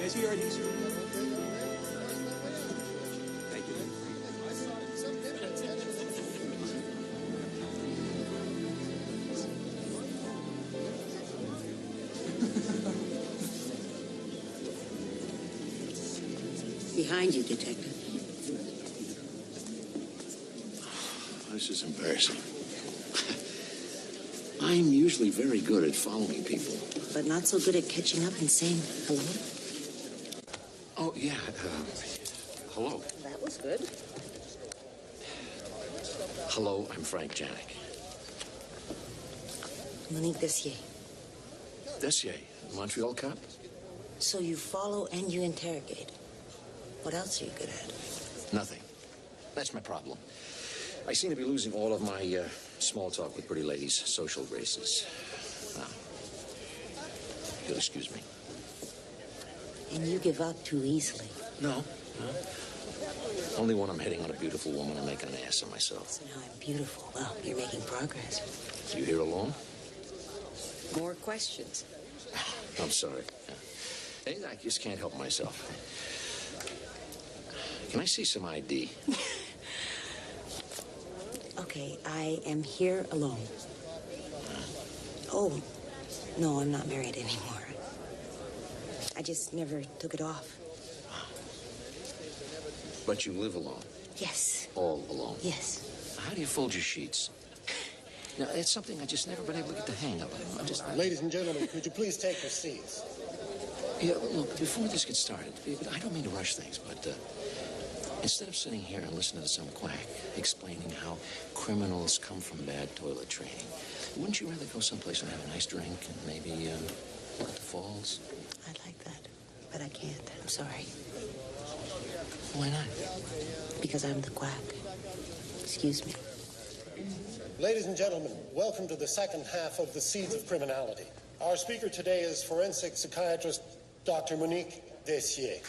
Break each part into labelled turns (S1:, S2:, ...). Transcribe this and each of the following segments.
S1: I see your ID, sir. Thank you.
S2: Behind you, Detective.
S3: This is embarrassing. I'm usually very good at following people.
S2: But not so good at catching up and saying hello?
S3: Oh, yeah. Hello.
S2: That was good.
S3: Hello, I'm Frank Janik.
S2: Monique Dessier.
S3: Dessier, Montreal cop?
S2: So you follow and you interrogate. What else are you good at?
S3: Nothing. That's my problem. I seem to be losing all of my small talk with pretty ladies, social graces. Now, you'll excuse me.
S2: And you give up too easily.
S3: No. Only when I'm hitting on a beautiful woman and making an ass of myself.
S2: So now I'm beautiful. Well, you're making progress.
S3: You here alone?
S2: More questions.
S3: I'm sorry. Hey, I just can't help myself. Can I see some ID?
S2: Okay, I am here alone. Oh, no, I'm not married anymore. I just never took it off.
S3: But you live alone?
S2: Yes.
S3: All alone?
S2: Yes.
S3: How do you fold your sheets? Now, it's something I just never been able to get the hang of.
S4: Ladies and gentlemen, could you please take your seats?
S3: Yeah, look, before this gets started, I don't mean to rush things, but instead of sitting here and listening to some quack explaining how criminals come from bad toilet training, wouldn't you rather go someplace and have a nice drink and maybe look at the falls?
S2: I'd like that, but I can't. I'm sorry.
S3: Why not?
S2: Because I'm the quack. Excuse me.
S4: Ladies and gentlemen, welcome to the second half of The Seeds of Criminality. Our speaker today is forensic psychiatrist Dr. Monique Dessier.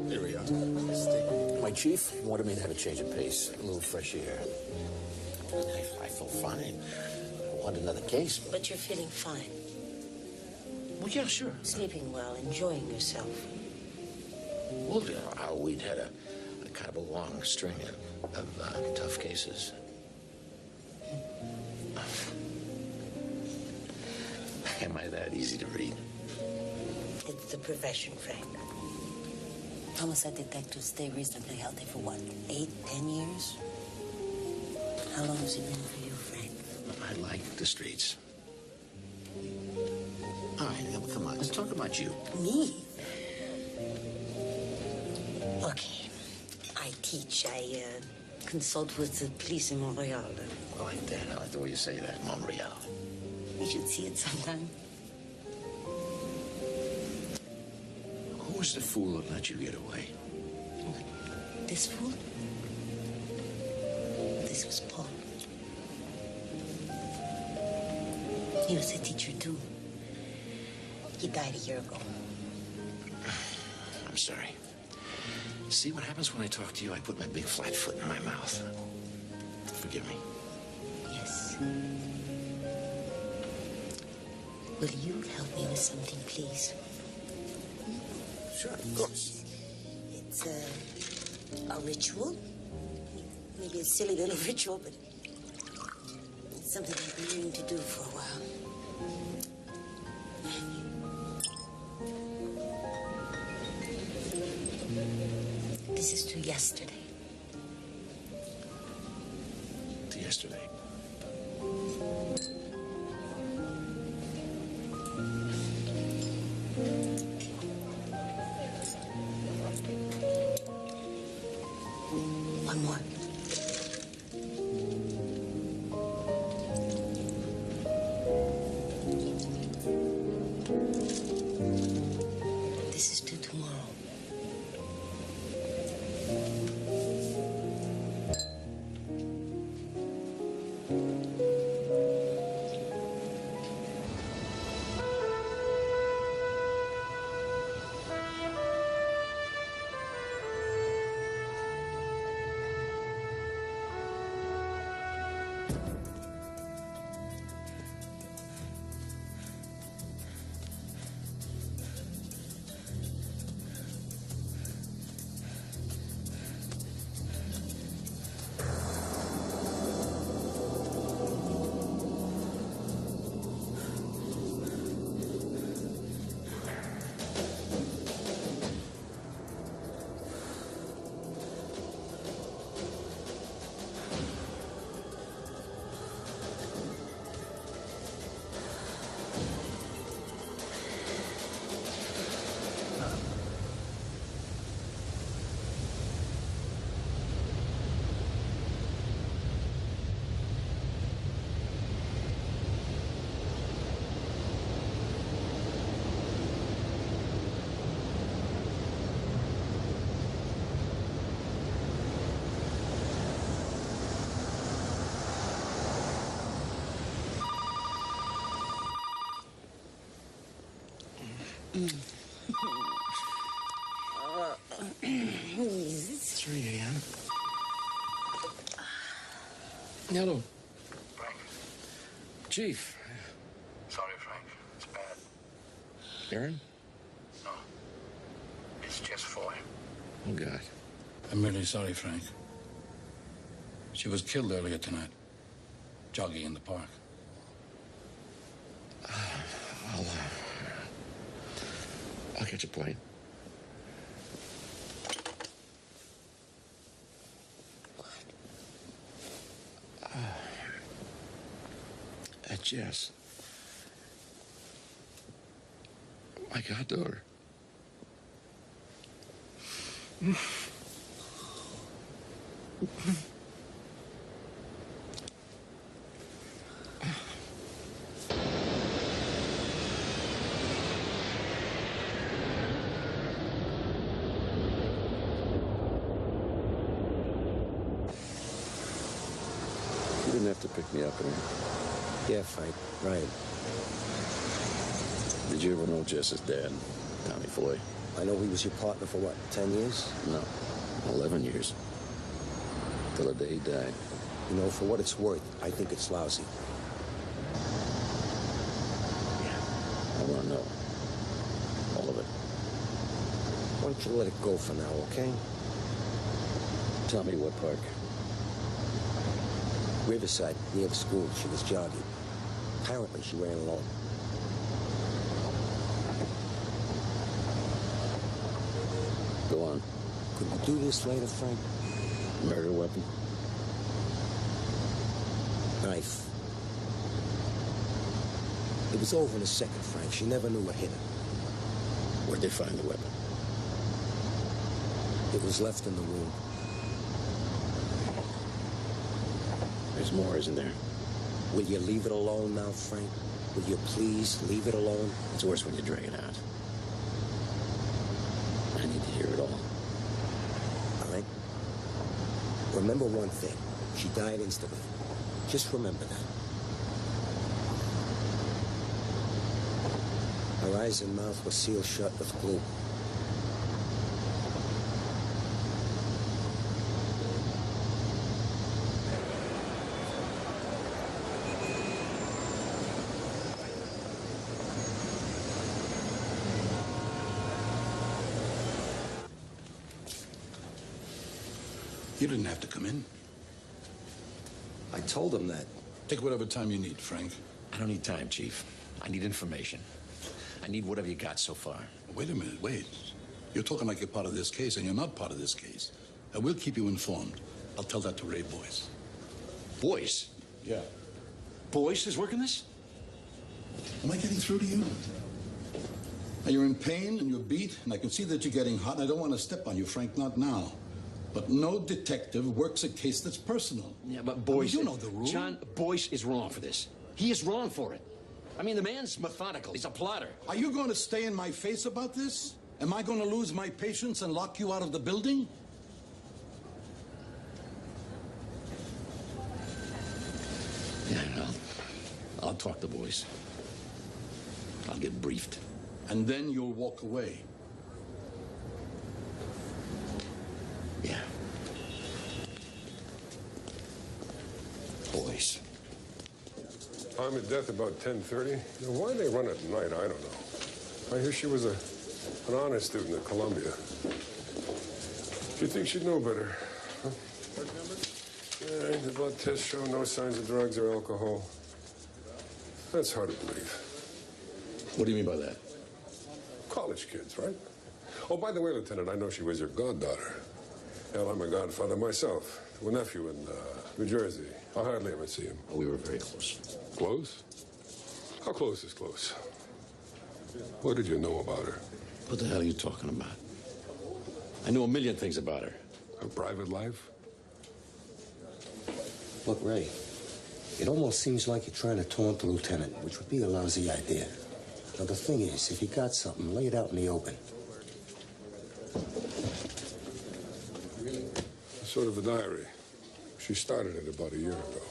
S3: Here we are. My chief wanted me to have a change of pace, a little fresh air. I feel fine. I want another case.
S2: But you're feeling fine.
S3: Well, yeah, sure.
S2: Sleeping well, enjoying yourself.
S3: Well, we'd had a kind of a long string of tough cases. Am I that easy to read?
S2: It's the profession, Frank. Homicide detectives stay reasonably healthy for what, 8, 10 years? How long has it been for you, Frank?
S3: I like the streets. All right, now, come on, let's talk about you.
S2: Me? Okay. I teach. I consult with the police in Montreal.
S3: I like that. I like the way you say that, Montreal.
S2: You should see it sometime.
S3: Who was the fool that let you get away?
S2: This fool? This was Paul. He was a teacher, too. He died a year ago.
S3: I'm sorry. See what happens when I talk to you? I put my big flat foot in my mouth. Forgive me.
S2: Yes. Will you help me with something, please?
S3: Sure, of course.
S2: It's a ritual. Maybe a silly little ritual, but it's something I've been meaning to do for a while. This is to yesterday.
S3: To yesterday.
S2: One more. This is to tomorrow.
S3: It's 3 a.m. Hello.
S1: Frank.
S3: Chief.
S1: Sorry, Frank. It's bad.
S3: Aaron?
S1: No. It's just for him.
S3: Oh, God.
S5: I'm really sorry, Frank. She was killed earlier tonight, jogging in the park.
S3: I'll catch a plane. Jess. My goddaughter. You didn't have to pick me up, Aaron.
S6: Yeah, Frank, right.
S3: Did you ever know Jess's dad, Tommy Foy?
S6: I know he was your partner for what, 10 years?
S3: No, 11 years. Till the day he died.
S6: You know, for what it's worth, I think it's lousy.
S3: Yeah, I want to know. All of it.
S6: Why don't you let it go for now, okay?
S3: Tell me what park.
S6: Riverside, near the school. She was jogging. Apparently, she ran alone.
S3: Go on.
S6: Could we do this later, Frank?
S3: Murder weapon?
S6: Knife. It was over in a second, Frank. She never knew what hit her.
S3: Where'd they find the weapon?
S6: It was left in the room.
S3: There's more, isn't there?
S6: Will you leave it alone now, Frank? Will you please leave it alone?
S3: It's worse when you drag it out. I need to hear it all.
S6: All right? Remember one thing. She died instantly. Just remember that. Her eyes and mouth were sealed shut with glue.
S5: You didn't have to come in.
S6: I told him that.
S5: Take whatever time you need, Frank.
S3: I don't need time, Chief. I need information. I need whatever you got so far.
S5: Wait a minute, wait. You're talking like you're part of this case, and you're not part of this case. I will keep you informed. I'll tell that to Ray Boyce.
S3: Boyce?
S5: Yeah.
S3: Boyce is working this?
S5: Am I getting through to you? Now, you're in pain and you're beat, and I can see that you're getting hot, and I don't want to step on you, Frank, not now. But no detective works a case that's personal.
S3: Yeah, but Boyce...
S5: I mean, you know the rules.
S3: John, Boyce is wrong for this. He is wrong for it. I mean, the man's methodical. He's a plotter.
S5: Are you going to stay in my face about this? Am I going to lose my patience and lock you out of the building?
S3: Yeah, I'll talk to Boyce. I'll get briefed.
S5: And then you'll walk away.
S3: Yeah. Boyce.
S7: Time of death about 10:30. Now, why they run at night, I don't know. I hear she was an honor student at Columbia. You'd think she'd know better. Huh? Yeah, the blood tests show no signs of drugs or alcohol. That's hard to believe.
S3: What do you mean by that?
S7: College kids, right? Oh, by the way, Lieutenant, I know she was your goddaughter. Hell, I'm a godfather myself. To a nephew in New Jersey. I hardly ever see him.
S3: We were very close.
S7: Close? How close is close? What did you know about her?
S3: What the hell are you talking about? I knew a million things about her.
S7: Her private life?
S6: Look, Ray, it almost seems like you're trying to taunt the lieutenant, which would be a lousy idea. Now, the thing is, if you got something, lay it out in the open.
S7: Sort of a diary. She started it about a year ago.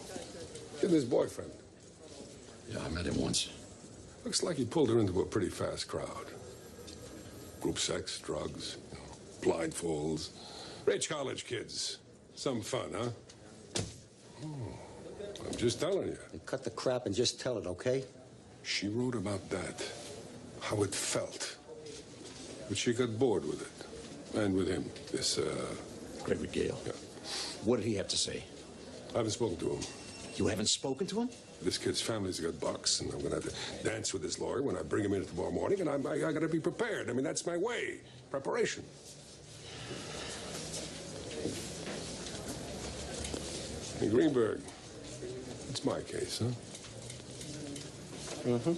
S7: She had this boyfriend.
S3: Yeah, I met him once.
S7: Looks like he pulled her into a pretty fast crowd. Group sex, drugs, blindfolds. Rich college kids. Some fun, huh? Oh, I'm just telling you.
S6: And cut the crap and just tell it, okay?
S7: She wrote about that, how it felt. But she got bored with it. And with him, this,
S3: Gregory Gale.
S7: Yeah.
S3: What did he have to say?
S7: I haven't spoken to him.
S3: You haven't spoken to him?
S7: This kid's family's got bucks, and I'm gonna have to dance with his lawyer when I bring him in tomorrow morning, and I gotta be prepared. I mean, that's my way. Preparation. Hey, Greenberg, it's my case, huh?
S6: Mm-hmm.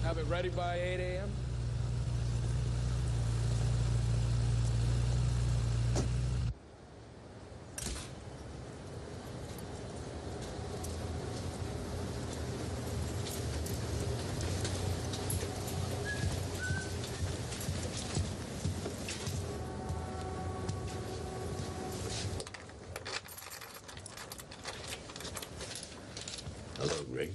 S8: Have it ready by 8 a.m.?
S3: Hello, Greg.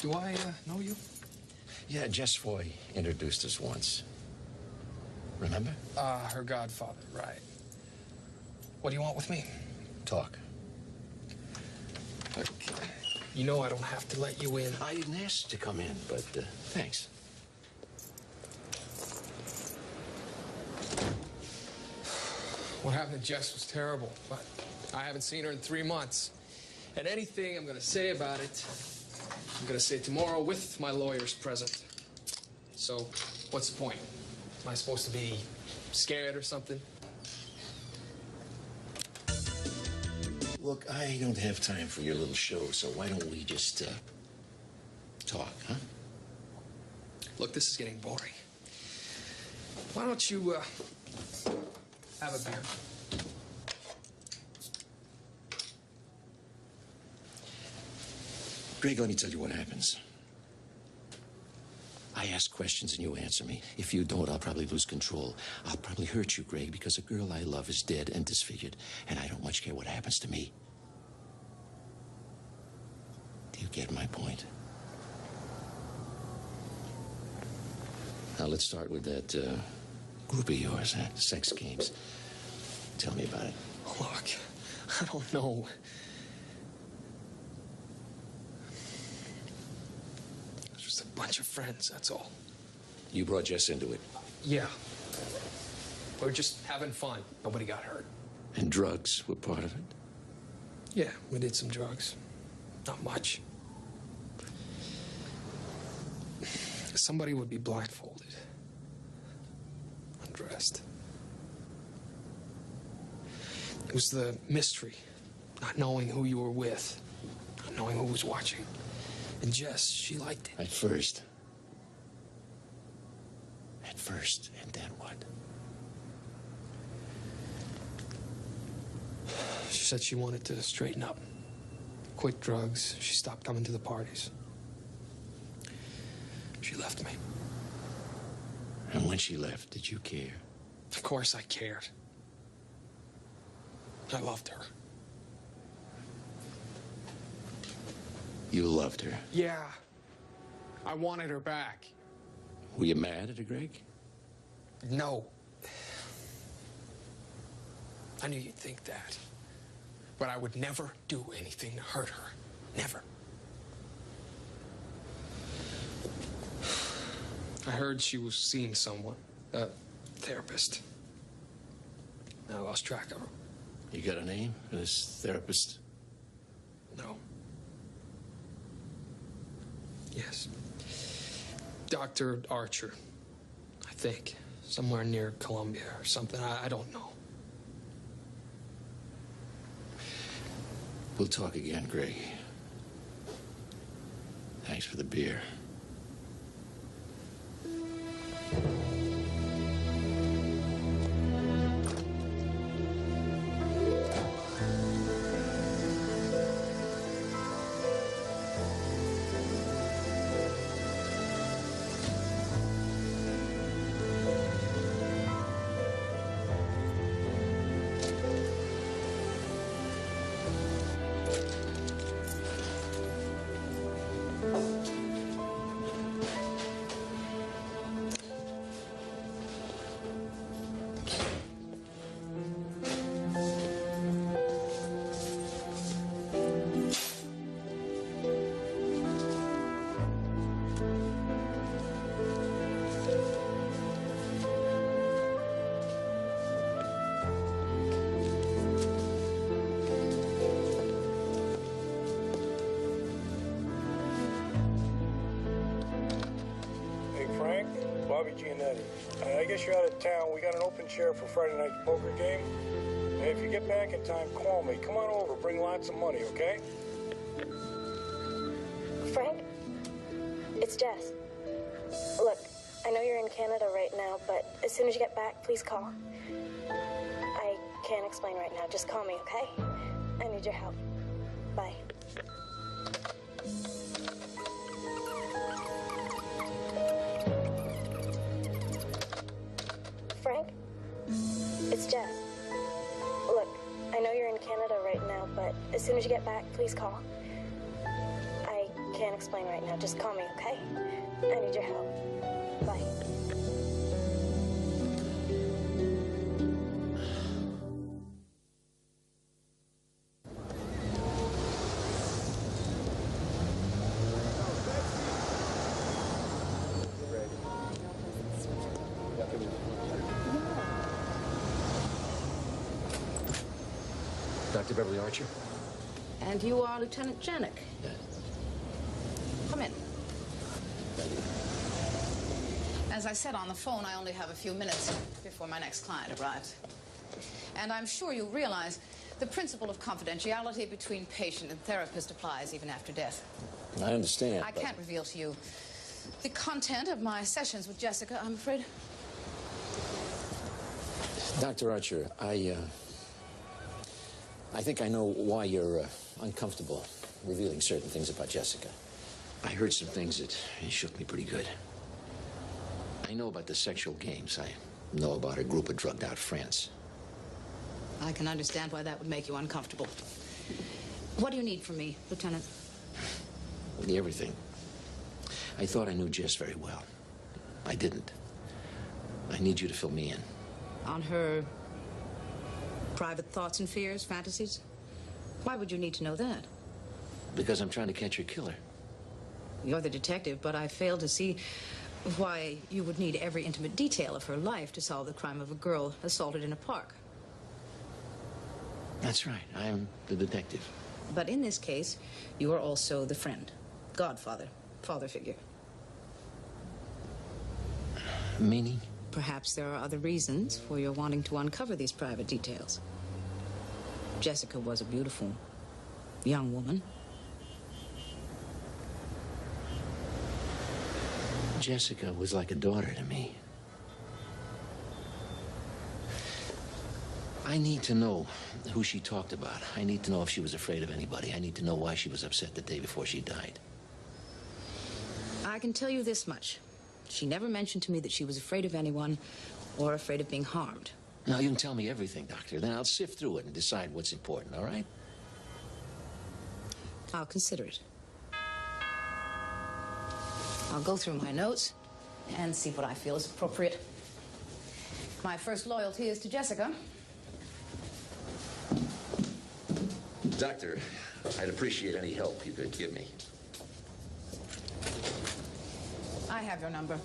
S8: Do I know you?
S3: Yeah, Jess Foy introduced us once. Remember?
S8: Her godfather, right. What do you want with me?
S3: Talk.
S8: Okay. You know I don't have to let you in.
S3: I didn't ask to come in, but thanks.
S8: What happened to Jess was terrible, but I haven't seen her in 3 months. And anything I'm going to say about it, I'm going to say tomorrow with my lawyers present. So, what's the point? Am I supposed to be scared or something?
S3: Look, I don't have time for your little show, so why don't we just talk, huh?
S8: Look, this is getting boring. Why don't you have a beer?
S3: Greg, let me tell you what happens. I ask questions and you answer me. If you don't, I'll probably lose control. I'll probably hurt you, Greg, because a girl I love is dead and disfigured, and I don't much care what happens to me. Do you get my point? Now, let's start with that group of yours, huh? Sex games. Tell me about it.
S8: Look, I don't know. Just a bunch of friends, that's all.
S3: You brought Jess into it.
S8: Yeah. We're just having fun. Nobody got hurt.
S3: And drugs were part of it?
S8: Yeah, we did some drugs. Not much. Somebody would be blindfolded. Undressed. It was the mystery. Not knowing who you were with. Not knowing who was watching. And Jess, she liked it.
S3: At first. At first, and then what?
S8: She said she wanted to straighten up. Quit drugs. She stopped coming to the parties. She left me.
S3: And when she left, did you care?
S8: Of course I cared. I loved her.
S3: You loved her.
S8: Yeah. I wanted her back.
S3: Were you mad at her, Greg?
S8: No. I knew you'd think that. But I would never do anything to hurt her. Never. I heard she was seeing someone, a therapist. I lost track of her.
S3: You got a name for this therapist?
S8: No. Yes. Dr. Archer, I think. Somewhere near Columbia or something. I don't know.
S3: We'll talk again, Greg. Thanks for the beer.
S9: Giannetti. I guess you're out of town. We got an open chair for Friday night poker game. And if you get back in time, call me. Come on over. Bring lots of money, okay?
S10: Frank? It's Jess. Look, I know you're in Canada right now, but as soon as you get back, please call. I can't explain right now. Just call me, okay? I need your help. Bye. Frank? It's Jess. Look, I know you're in Canada right now, but as soon as you get back, please call. I can't explain right now. Just call me, okay? I need your help. Bye.
S3: Dr. Beverly Archer?
S11: And you are Lieutenant Janik.
S3: Yes.
S11: Come in. As I said on the phone, I only have a few minutes before my next client arrives. And I'm sure you realize the principle of confidentiality between patient and therapist applies even after death.
S3: I understand.
S11: I can't reveal to you the content of my sessions with Jessica, I'm afraid.
S3: Dr. Archer, I think I know why you're uncomfortable revealing certain things about Jessica. I heard some things that shook me pretty good. I know about the sexual games. I know about her group of drugged-out friends.
S11: I can understand why that would make you uncomfortable. What do you need from me, Lieutenant?
S3: Everything. I thought I knew Jess very well. I didn't. I need you to fill me in.
S11: On her private thoughts and fears, fantasies? Why would you need to know that?
S3: Because I'm trying to catch her killer.
S11: You're the detective, but I fail to see why you would need every intimate detail of her life to solve the crime of a girl assaulted in a park.
S3: That's right. I'm the detective.
S11: But in this case, you are also the friend, godfather, father figure.
S3: Meaning?
S11: Perhaps there are other reasons for your wanting to uncover these private details. Jessica was a beautiful young woman.
S3: Jessica was like a daughter to me. I need to know who she talked about. I need to know if she was afraid of anybody. I need to know why she was upset the day before she died.
S11: I can tell you this much. She never mentioned to me that she was afraid of anyone or afraid of being harmed.
S3: Now, you can tell me everything, Doctor. Then I'll sift through it and decide what's important, all right?
S11: I'll consider it. I'll go through my notes and see what I feel is appropriate. My first loyalty is to Jessica.
S3: Doctor, I'd appreciate any help you could give me.
S11: I have your number.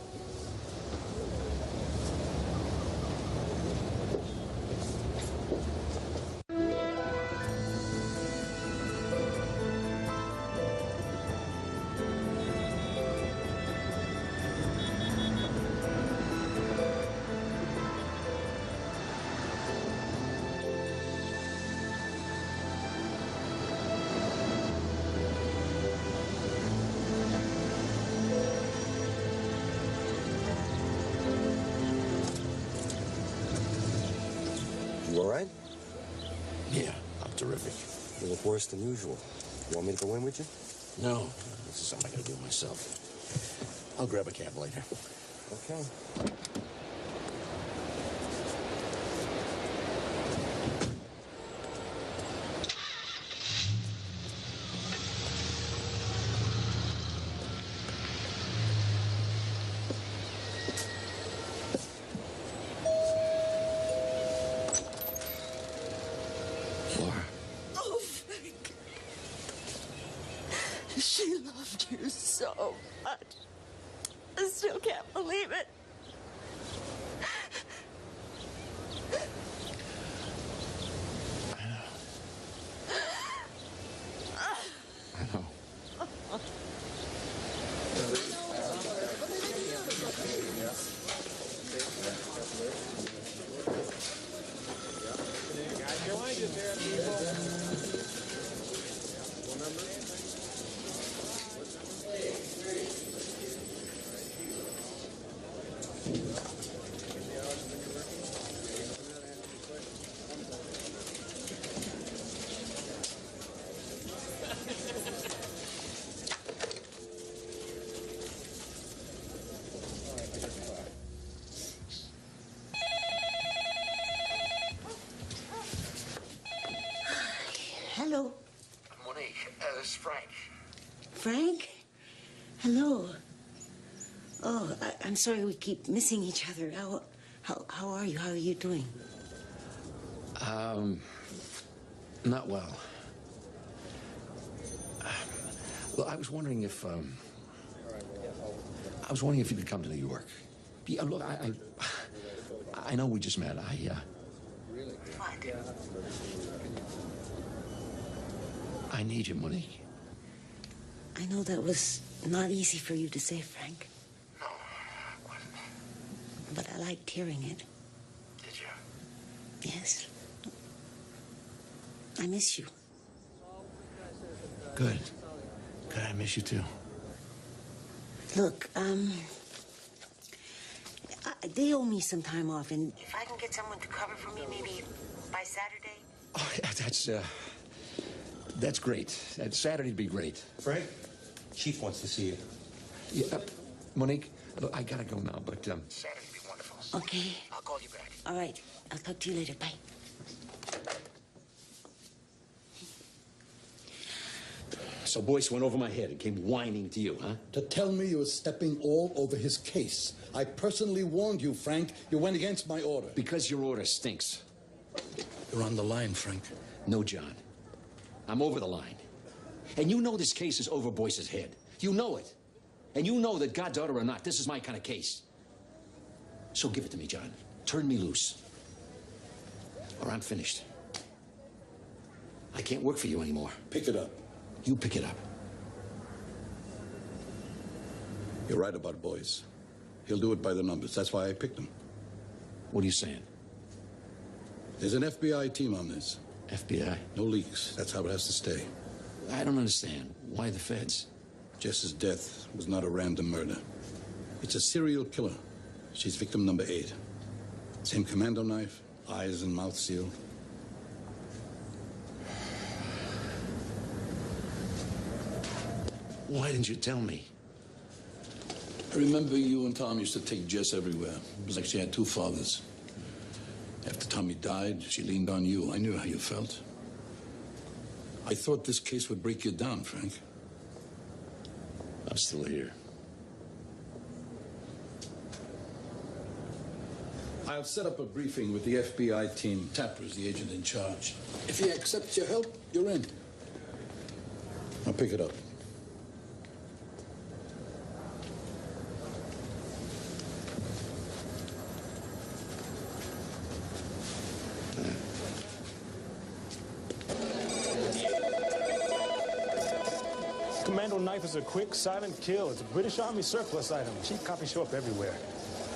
S6: You all right?
S3: Yeah, I'm terrific.
S6: You look worse than usual. You want me to go in with you?
S3: No, this is something I gotta do myself. I'll grab a cab later.
S6: Okay.
S2: Oh, Frank. She loved you so much. I still can't believe it.
S3: I know.
S2: Hello.
S1: Monique, this is Frank.
S2: Frank? Hello. Oh, I'm sorry we keep missing each other. How are you? How are you doing?
S3: Not well. Well, I was wondering if you could come to New York. Yeah, look, I know we just met.
S2: What?
S3: I need you, Monique.
S2: I know that was not easy for you to say, Frank.
S1: No, it wasn't.
S2: But I liked hearing it.
S1: Did you?
S2: Yes. I miss you.
S3: Good. Good, I miss you too.
S2: Look, they owe me some time off, and if I can get someone to cover for me, maybe by Saturday.
S3: Oh, yeah, that's great. Saturday'd be great.
S6: Frank, Chief wants to see you.
S3: Yeah, Monique, look, I gotta go now, but
S1: Saturday'd be wonderful.
S2: Okay.
S1: I'll call you back.
S2: All right. I'll talk to you later. Bye.
S3: So Boyce went over my head and came whining to you, huh?
S5: To tell me you were stepping all over his case. I personally warned you, Frank. You went against my order.
S3: Because your order stinks.
S5: You're on the line, Frank.
S3: No, John. I'm over the line. And you know this case is over Boyce's head. You know it. And you know that God's order or not, this is my kind of case. So give it to me, John. Turn me loose. Or I'm finished. I can't work for you anymore.
S5: Pick it up.
S3: You pick it up.
S5: You're right about Boyce. He'll do it by the numbers. That's why I picked him.
S3: What are you saying?
S5: There's an FBI team on this.
S3: FBI?
S5: No leaks. That's how it has to stay.
S3: I don't understand. Why the feds?
S5: Jess's death was not a random murder. It's a serial killer. She's victim number 8. Same commando knife, eyes and mouth sealed.
S3: Why didn't you tell me?
S5: I remember you and Tom used to take Jess everywhere. It was like she had 2 fathers. After Tommy died, she leaned on you. I knew how you felt. I thought this case would break you down, Frank.
S3: I'm still here.
S5: I'll set up a briefing with the FBI team. Tapper's the agent in charge. If he accepts your help, you're in. I'll pick it up.
S9: Commando knife is a quick, silent kill. It's a British Army surplus item. Cheap copies show up everywhere.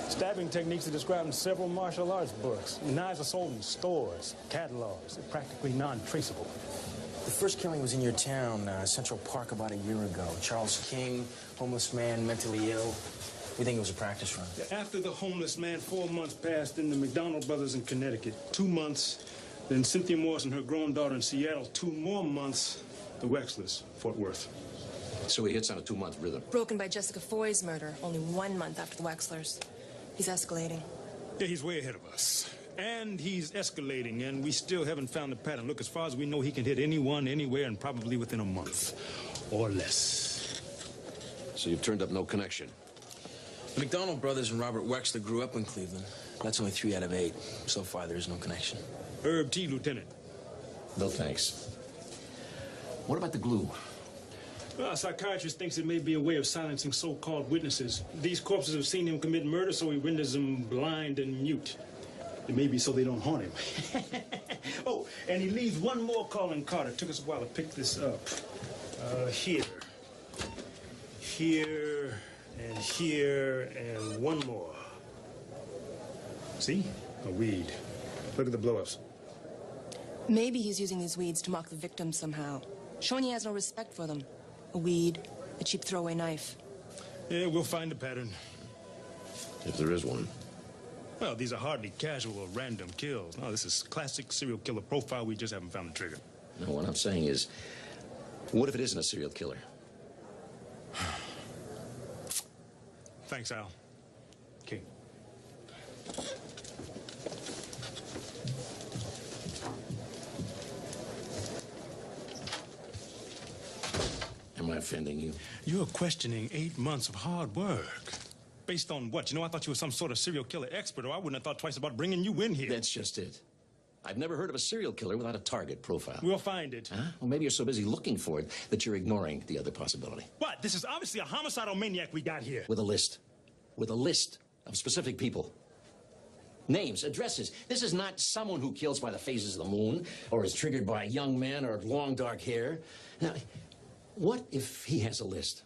S9: Stabbing techniques are described in several martial arts books. Knives are sold in stores, catalogs. They're practically non-traceable.
S12: The first killing was in your town, Central Park, about a year ago. Charles King, homeless man, mentally ill. We think it was a practice run.
S9: After the homeless man, 4 months passed in the McDonald brothers in Connecticut. 2 months. Then Cynthia Morse and her grown daughter in Seattle. 2 more months. The Wexlers, Fort Worth.
S3: So he hits on a 2-month rhythm.
S13: Broken by Jessica Foy's murder, only 1 month after the Wexlers. He's escalating.
S9: Yeah, he's way ahead of us. And he's escalating, and we still haven't found the pattern. Look, as far as we know, he can hit anyone, anywhere, and probably within a month. Or less.
S3: So you've turned up no connection.
S12: The McDonald brothers and Robert Wexler grew up in Cleveland. That's only 3 out of 8. So far, there is no connection.
S9: Herb T., Lieutenant.
S3: No thanks. What about the glue?
S9: Well, a psychiatrist thinks it may be a way of silencing so-called witnesses. These corpses have seen him commit murder, so he renders them blind and mute. It may be so they don't haunt him. Oh, and he leaves one more calling card. It took us a while to pick this up. Here. Here, and here, and one more. See? A weed. Look at the blow-ups.
S13: Maybe he's using these weeds to mock the victims somehow, showing he has no respect for them. A weed, a cheap throwaway knife.
S9: Yeah, we'll find a pattern.
S3: If there is one.
S9: Well, these are hardly casual or random kills. No, this is classic serial killer profile. We just haven't found the trigger.
S3: No, what I'm saying is, what if it isn't a serial killer?
S9: Thanks, Al. Okay.
S3: Am I offending you?
S9: You're questioning 8 months of hard work. Based on what? You know, I thought you were some sort of serial killer expert, or I wouldn't have thought twice about bringing you in here.
S3: That's just it. I've never heard of a serial killer without a target profile.
S9: We'll find it.
S3: Huh? Well, maybe you're so busy looking for it that you're ignoring the other possibility.
S9: What? This is obviously a homicidal maniac we got here.
S3: With a list. With a list of specific people. Names, addresses. This is not someone who kills by the phases of the moon, or is triggered by a young man or long dark hair. Now, what if he has a list?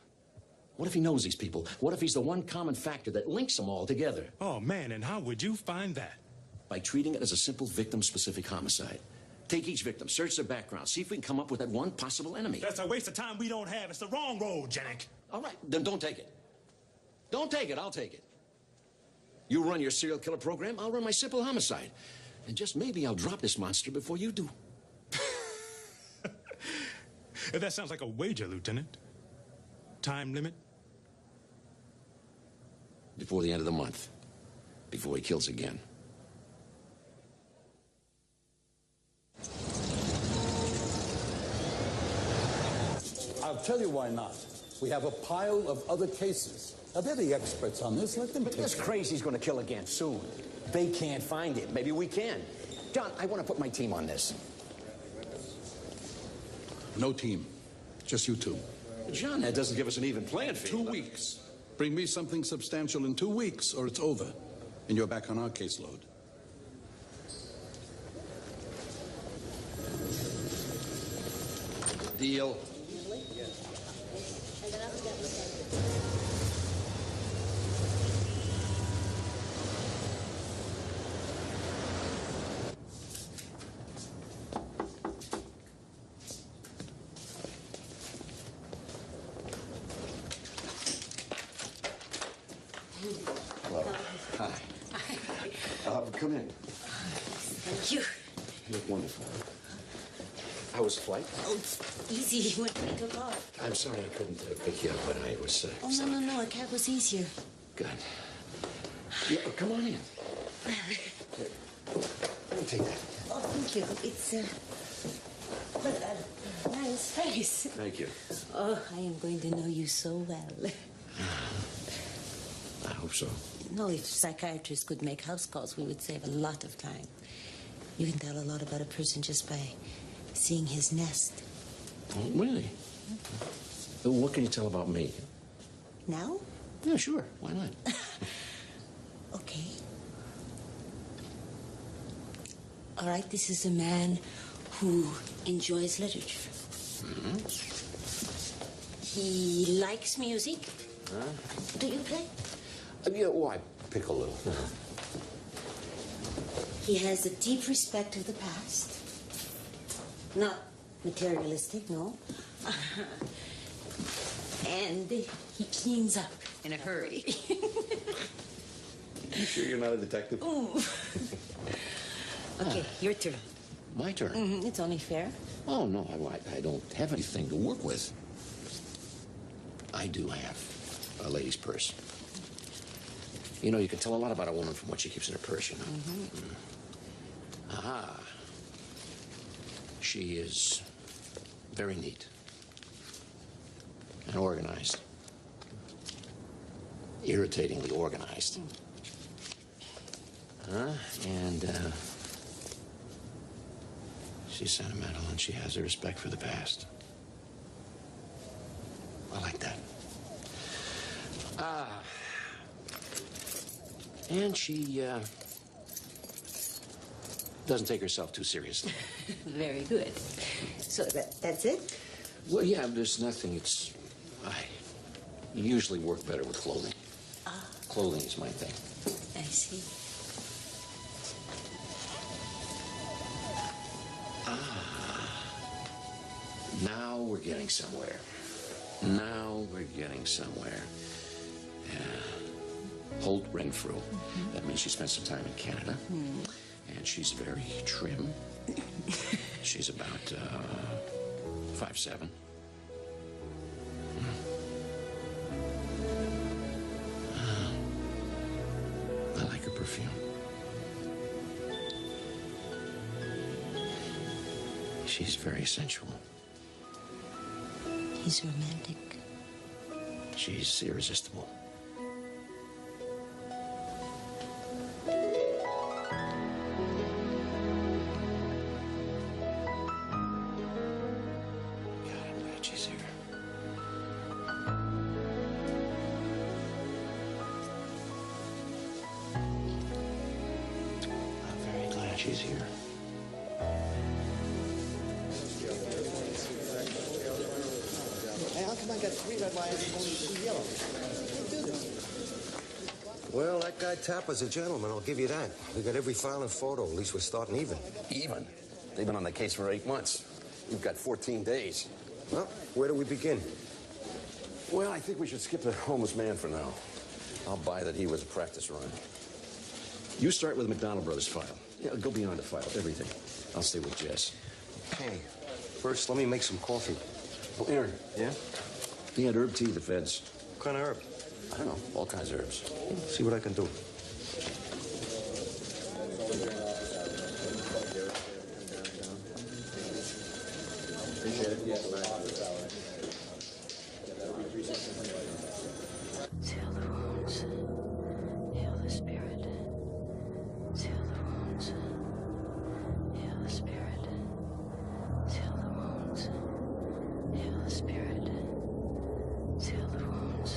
S3: What if he knows these people? What if he's the one common factor that links them all together?
S9: Oh, man, and how would you find that?
S3: By treating it as a simple victim-specific homicide. Take each victim, search their background, see if we can come up with that one possible enemy.
S9: That's a waste of time we don't have. It's the wrong road, Janek.
S3: All right, then don't take it. Don't take it, I'll take it. You run your serial killer program, I'll run my simple homicide. And just maybe I'll drop this monster before you do.
S9: That sounds like a wager, Lieutenant. Time limit?
S3: Before the end of the month. Before he kills again.
S5: I'll tell you why not. We have a pile of other cases. Now, they're the experts on this. Let them take it.
S3: This crazy's going to kill again soon. They can't find him. Maybe we can. John, I want to put my team on this.
S5: No team. Just you two.
S3: John, that doesn't give us an even playing field.
S5: 2 weeks. Bring me something substantial in 2 weeks, or it's over. And you're back on our caseload.
S3: Deal. Hi. Come in.
S2: Thank you.
S3: You look wonderful. How was the flight?
S2: Oh, it's easy when we took off.
S3: I'm sorry I couldn't pick you up when I was...
S2: Oh, no. A cab was easier.
S3: Good. Yeah, come on in. Here. Let me take that.
S2: Oh, thank you. It's, what a nice face.
S3: Thank you.
S2: Oh, I am going to know you so well.
S3: I hope so.
S2: No, if psychiatrists could make house calls, we would save a lot of time. You can tell a lot about a person just by seeing his nest.
S3: Oh, really? What can you tell about me?
S2: Now?
S3: Yeah, sure. Why not?
S2: Okay. All right, this is a man who enjoys literature.
S3: Mm-hmm.
S2: He likes music.
S3: Huh?
S2: Do you play?
S3: Yeah, oh, I pick a little.
S2: He has a deep respect of the past. Not materialistic, no. And he cleans up in a hurry.
S3: You sure you're not a detective?
S2: Ooh. Okay, your turn.
S3: My turn?
S2: Mm-hmm, it's only fair.
S3: Oh, no, I don't have anything to work with. I do have a lady's purse. You know, you can tell a lot about a woman from what she keeps in her purse, you know. Mm-hmm. Aha. She is very neat and organized. Irritatingly organized. And she's sentimental and she has a respect for the past. I like that. And she doesn't take herself too seriously.
S2: Very good. So that's it?
S3: Well, yeah, there's nothing. I usually work better with clothing. Clothing is my thing.
S2: I see.
S3: Now we're getting somewhere. Now we're getting somewhere. Holt Renfrew. That means she spent some time in Canada. And she's very trim. She's about 5'7". I like her perfume. She's very sensual.
S2: He's romantic.
S3: She's irresistible. She's here.
S14: Hey, how come I got 3 red lines and only 2 yellow? Who do this?
S6: Well, that guy Tapper's a gentleman, I'll give you that. We got every file and photo. At least we're starting even.
S3: Even? They've been on the case for 8 months. You've got 14 days.
S6: Well, where do we begin?
S3: Well, I think we should skip the homeless man for now. I'll buy that he was a practice run. You start with the McDonald Brothers file. Yeah, go beyond the file, everything. I'll stay with Jess.
S6: Okay. First, let me make some coffee.
S3: Oh, Aaron.
S6: Yeah?
S3: He had herb tea, the feds.
S6: What kind of herb?
S3: I don't know, all kinds of herbs.
S6: See what I can do.
S14: Appreciate it. Yeah.
S10: Seal the wounds. Heal the spirit. Seal the wounds. Heal the spirit. Seal the wounds. Heal the spirit. Seal the wounds.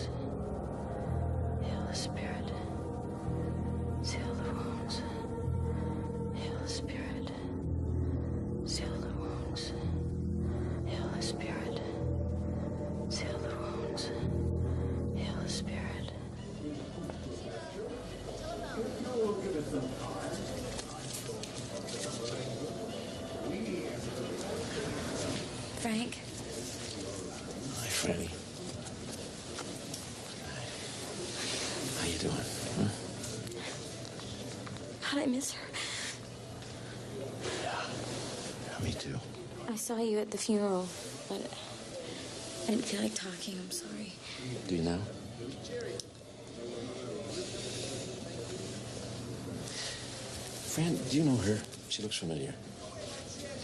S10: Heal the spirit. Seal the wounds. Heal the spirit. Seal the wounds. Heal the spirit. Seal the wounds. Heal the spirit.
S2: Frank?
S3: Hi, Franny. How you doing? Huh?
S10: How'd I miss her?
S3: Yeah, me too.
S10: I saw you at the funeral, but I didn't feel like talking. I'm sorry.
S3: Do you now? Fran, do you know her? She looks familiar.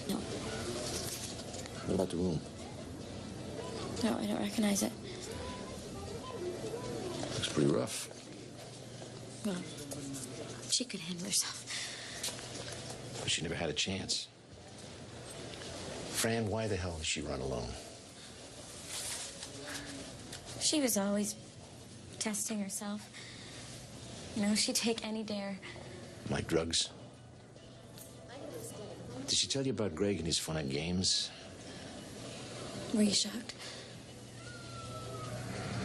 S10: No.
S3: What about the room?
S10: No, I don't recognize it.
S3: Looks pretty rough.
S10: Well, she could handle herself.
S3: But she never had a chance. Fran, why the hell did she run alone?
S10: She was always testing herself. You know, she'd take any dare.
S3: Like drugs? Did she tell you about Greg and his fun and games?
S10: Were you shocked?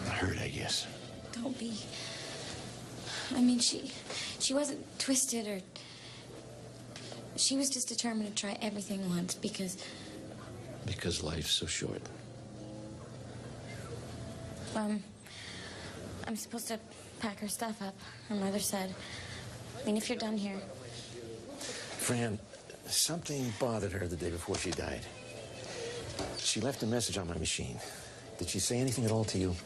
S3: I heard, I guess.
S10: Don't be. I mean, she wasn't twisted or... She was just determined to try everything once because...
S3: Because life's so short.
S10: I'm supposed to pack her stuff up. Her mother said. I mean, if you're done here...
S3: Fran, something bothered her the day before she died. She left a message on my machine. Did she say anything at all to you?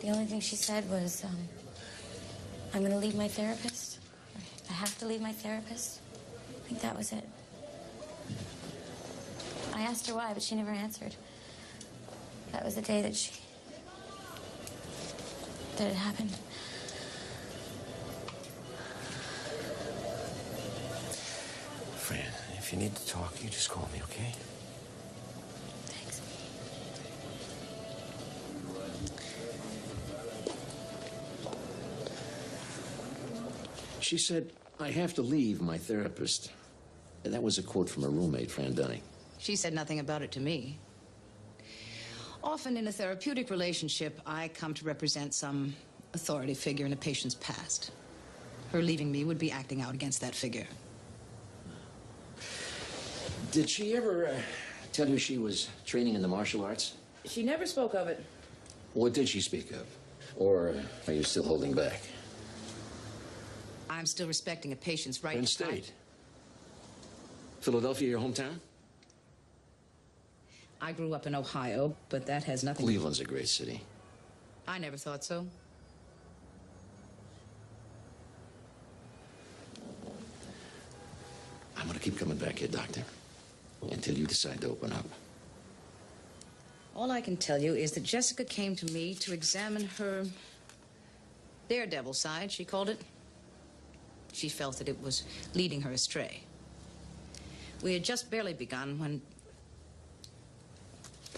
S10: The only thing she said was, I'm gonna leave my therapist. I have to leave my therapist. I think that was it. I asked her why, but she never answered. That was the day that it happened.
S3: Fran, if you need to talk, you just call me, okay?
S10: Thanks.
S3: She said, I have to leave my therapist. And that was a quote from her roommate, Fran Dunning.
S11: She said nothing about it to me. Often in a therapeutic relationship, I come to represent some authority figure in a patient's past. Her leaving me would be acting out against that figure.
S3: Did she ever tell you she was training in the martial arts?
S11: She never spoke of it.
S3: What did she speak of? Or are you still holding back?
S11: I'm still respecting a patient's right
S3: Penn
S11: to fight.
S3: State. Philadelphia, your hometown?
S11: I grew up in Ohio, but that has nothing...
S3: Cleveland's a great city.
S11: I never thought so.
S3: I'm going to keep coming back here, Doctor, until you decide to open up.
S11: All I can tell you is that Jessica came to me to examine her daredevil side, she called it. She felt that it was leading her astray. We had just barely begun when...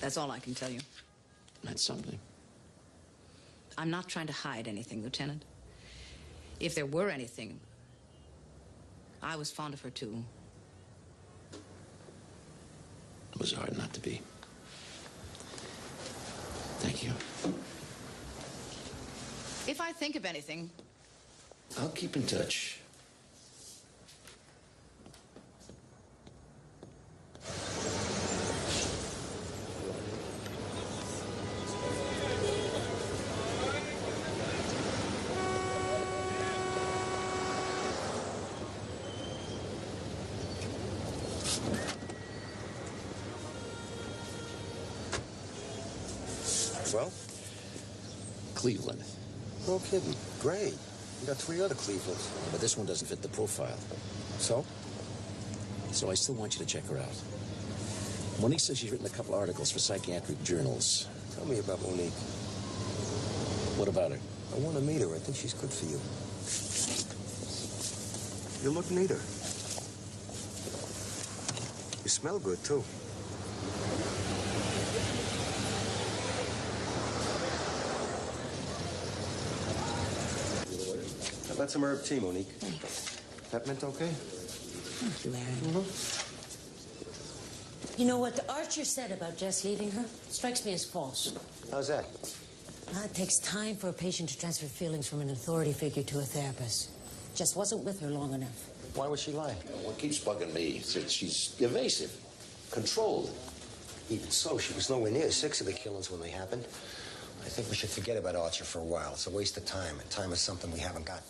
S11: That's all I can tell you.
S3: That's something.
S11: I'm not trying to hide anything, Lieutenant. If there were anything, I was fond of her, too.
S3: It was hard not to be. Thank you.
S11: If I think of anything...
S3: I'll keep in touch.
S6: Well?
S3: Cleveland.
S6: No kidding. Great. You got 3 other Clevelands.
S3: Yeah, but this one doesn't fit the profile.
S6: So?
S3: So I still want you to check her out. Monique says she's written a couple articles for psychiatric journals.
S6: Tell me about Monique.
S3: What about her?
S6: I want to meet her. I think she's good for you. You look neater. You smell good, too. How about some herb tea, Monique?
S2: Thanks.
S6: Peppermint okay?
S2: Thank you, Aaron. You know what the Archer said about Jess leaving her? Strikes me as false.
S6: How's that?
S2: It takes time for a patient to transfer feelings from an authority figure to a therapist. Jess wasn't with her long enough.
S6: Why would she lie?
S3: What keeps bugging me is that she's evasive, controlled.
S6: Even so, she was nowhere near 6 of the killings when they happened. I think we should forget about Archer for a while. It's a waste of time, and time is something we haven't got.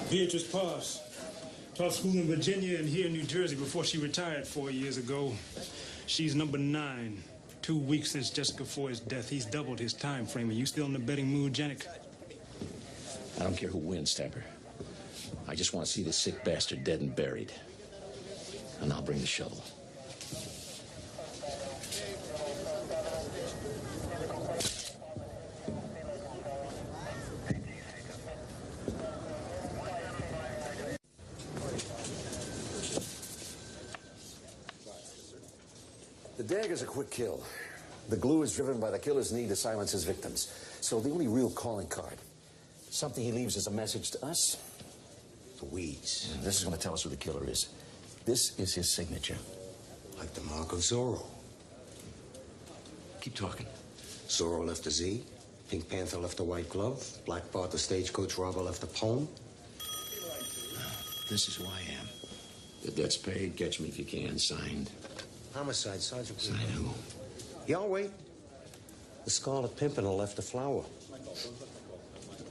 S9: Beatrice Parse taught school in Virginia and here in New Jersey before she retired 4 years ago. She's number 9. 2 weeks since Jessica Foy's death. He's doubled his time frame. Are you still in the betting mood, Janik?
S3: I don't care who wins, Tapper. I just want to see this sick bastard dead and buried. And I'll bring the shovel.
S15: The dagger's a quick kill. The glue is driven by the killer's need to silence his victims. So the only real calling card, something he leaves as a message to us, the weeds. And this is going to tell us who the killer is. This is his signature.
S6: Like the mark of Zorro.
S3: Keep talking.
S6: Zorro left a Z. Pink Panther left a white glove. Black Bart, the stagecoach robber, left a poem.
S3: This is who I am. The debt's paid. Catch me if you can. Signed.
S6: Homicide, Sergeant.
S3: Sign who?
S6: Y'all wait. The Scarlet Pimpernel left a flower.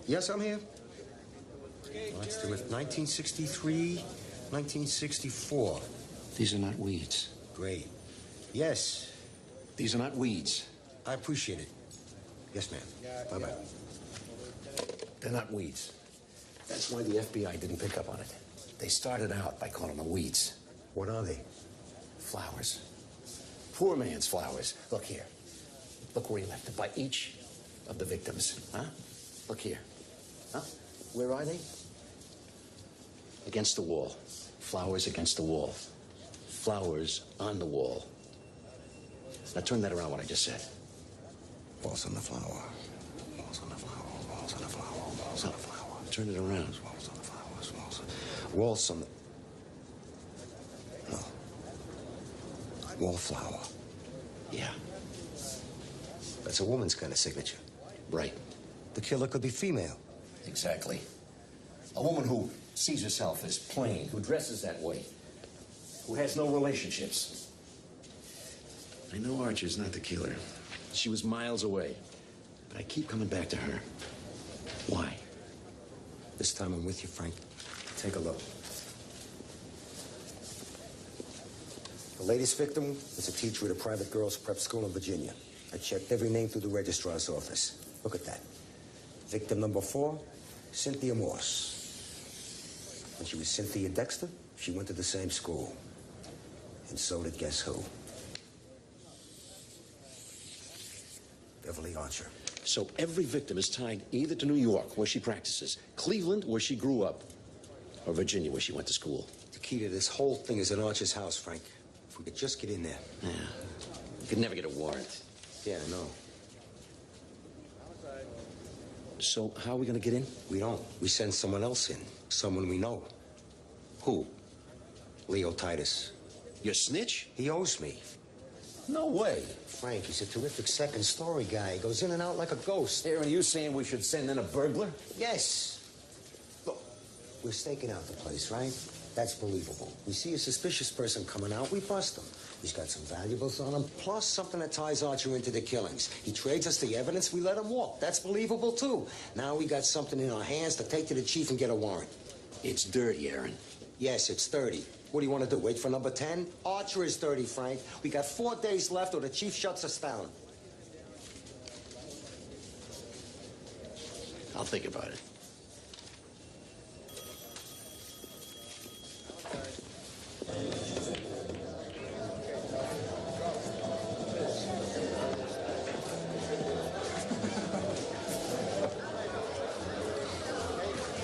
S6: Yes, I'm here. Let's do it. 1963, 1964.
S3: These are not weeds.
S6: Great. Yes.
S3: These are not weeds.
S6: I appreciate it. Yes, ma'am. Bye-bye.
S15: They're not weeds. That's why the FBI didn't pick up on it. They started out by calling them weeds.
S6: What are they?
S15: Flowers. Poor man's flowers. Look here. Look where he left it, by each of the victims. Huh? Look here. Huh? Where are they? Against the wall. Flowers against the wall. Flowers on the wall. Now turn that around, what I just said.
S6: Walls on the flower. Walls on the flower. Walls on the flower. Walls on the flower.
S15: Turn it around.
S6: Walls on the flowers. Walls on the... No. Wallflower.
S15: Yeah.
S6: That's a woman's kind of signature.
S15: Right.
S6: The killer could be female.
S15: Exactly. A woman who sees herself as plain, who dresses that way, who has no relationships. I know Archer's not the killer. She was miles away. But I keep coming back to her. Why?
S6: This time I'm with you, Frank. Take a look. The latest victim is a teacher at a private girls' prep school in Virginia. I checked every name through the registrar's office. Look at that. Victim number 4, Cynthia Morse. When she was Cynthia Dexter, she went to the same school. And so did guess who? Beverly Archer.
S15: So every victim is tied either to New York, where she practices, Cleveland, where she grew up, or Virginia, where she went to school.
S6: The key to this whole thing is at Archer's house, Frank. If we could just get in there.
S15: Yeah. You could never get a warrant.
S6: Yeah, I know.
S15: So how are we going to get in?
S6: We don't. We send someone else in. Someone we know.
S15: Who?
S6: Leo Titus.
S15: Your snitch?
S6: He owes me.
S15: No way.
S6: Frank, he's a terrific second story guy. He goes in and out like a ghost.
S15: Aaron, you saying we should send in a burglar?
S6: Yes. Look, we're staking out the place, right? That's believable. We see a suspicious person coming out, we bust him. He's got some valuables on him, plus something that ties Archer into the killings. He trades us the evidence, we let him walk. That's believable, too. Now we got something in our hands to take to the chief and get a warrant.
S15: It's dirty, Aaron.
S6: Yes, it's 30. What do you want to do, wait for number 10? Archer is 30, Frank. We got 4 days left or the chief shuts us down.
S15: I'll think about it.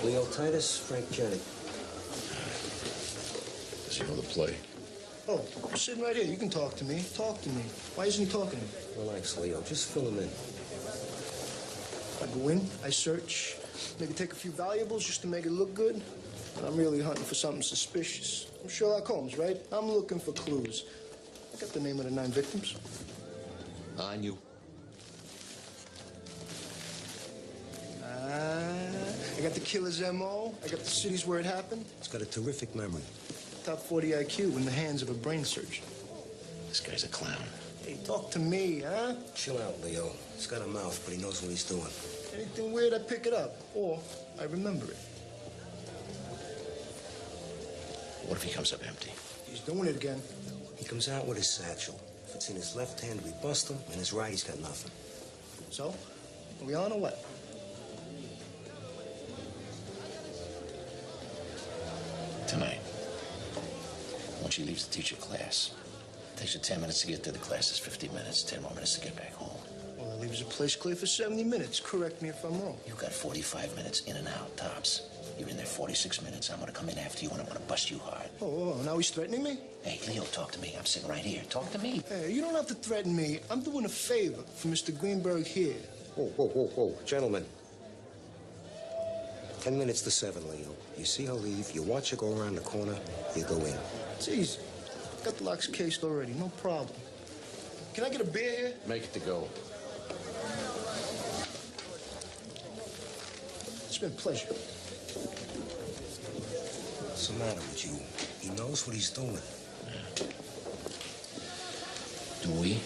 S6: Leo Titus, Frank Jenny.
S15: Does he know the play?
S14: Oh, I'm sitting right here. You can talk to me. Talk to me. Why isn't he talking to me?
S6: Relax, Leo. Just fill him in.
S14: I go in, I search, maybe take a few valuables just to make it look good. But I'm really hunting for something suspicious. I'm Sherlock Holmes, right? I'm looking for clues. I got the name of the 9 victims.
S15: On you.
S14: I got the killer's M.O. I got the cities where it happened.
S6: He's got a terrific memory.
S14: Top 40 IQ in the hands of a brain surgeon.
S15: This guy's a clown.
S14: Hey, talk to me, huh?
S6: Chill out, Leo. He's got a mouth, but he knows what he's doing.
S14: Anything weird, I pick it up. Or I remember it.
S15: What if he comes up empty?
S14: He's doing it again.
S6: He comes out with his satchel. If it's in his left hand, we bust him. In his right, he's got nothing.
S14: So, are we on or what?
S15: Tonight, when she leaves the teacher class, it takes her 10 minutes to get there. The class is 50 minutes, 10 more minutes to get back home.
S14: Well, that leaves the place clear for 70 minutes. Correct me if I'm wrong.
S15: You got 45 minutes in and out, tops. You're in there 46 minutes. I'm going to come in after you, and I'm going to bust you hard.
S14: Oh, now he's threatening me?
S15: Hey, Leo, talk to me. I'm sitting right here. Talk to me.
S14: Hey, you don't have to threaten me. I'm doing a favor for Mr. Greenberg here.
S6: Whoa. Gentlemen. 10 minutes to 7, Leo. You see her leave, you watch her go around the corner, you go in.
S14: It's easy. Got the locks cased already, no problem. Can I get a beer here?
S15: Make it to go.
S14: It's been a pleasure.
S6: What's the matter with you? He knows what he's doing.
S15: Do we?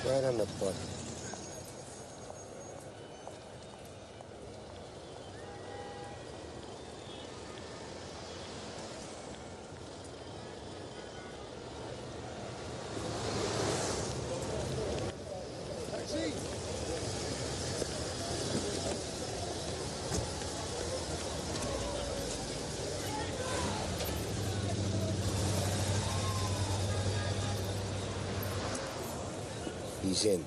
S6: Right on the button. He's in.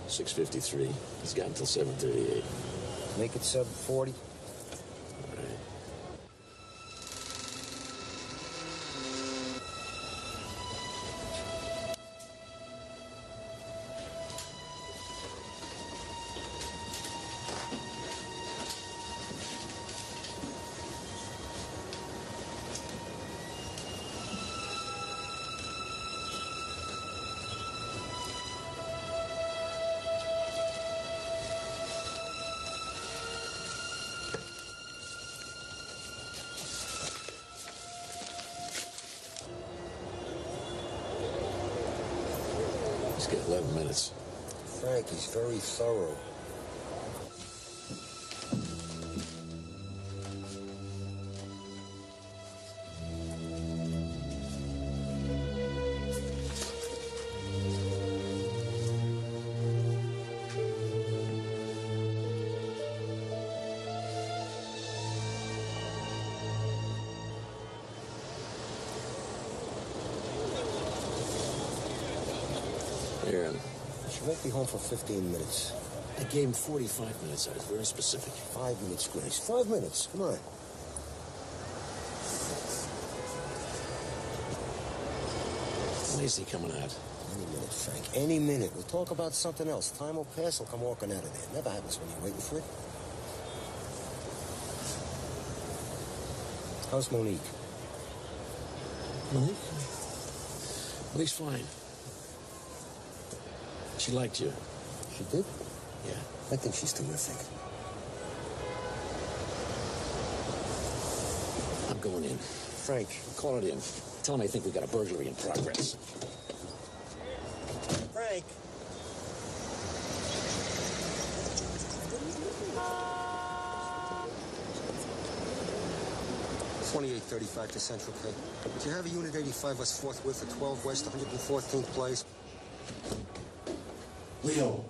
S3: 6:53. He's got until 7:38.
S6: Make it 7:40.
S3: All right. He's got 11 minutes.
S6: Frank, he's very thorough.
S3: Here.
S6: She won't be home for 15 minutes.
S3: I gave him 45 minutes. I was very specific.
S6: 5 minutes, Grace. 5 minutes. Come on.
S3: When is he coming out?
S6: Any minute, Frank. Any minute. We'll talk about something else. Time will pass. He'll come walking out of there. Never happens when you're waiting for it. How's Monique?
S3: Monique? Monique's fine. She liked you.
S6: She did?
S3: Yeah.
S6: I think she's terrific.
S3: I'm going in.
S6: Frank.
S3: Call it in. Tell him I think we got a burglary in progress.
S6: Frank. .2835 to Central K. Do you have a Unit 85 West 4th Width at 12 West 114th Place?
S5: Leo.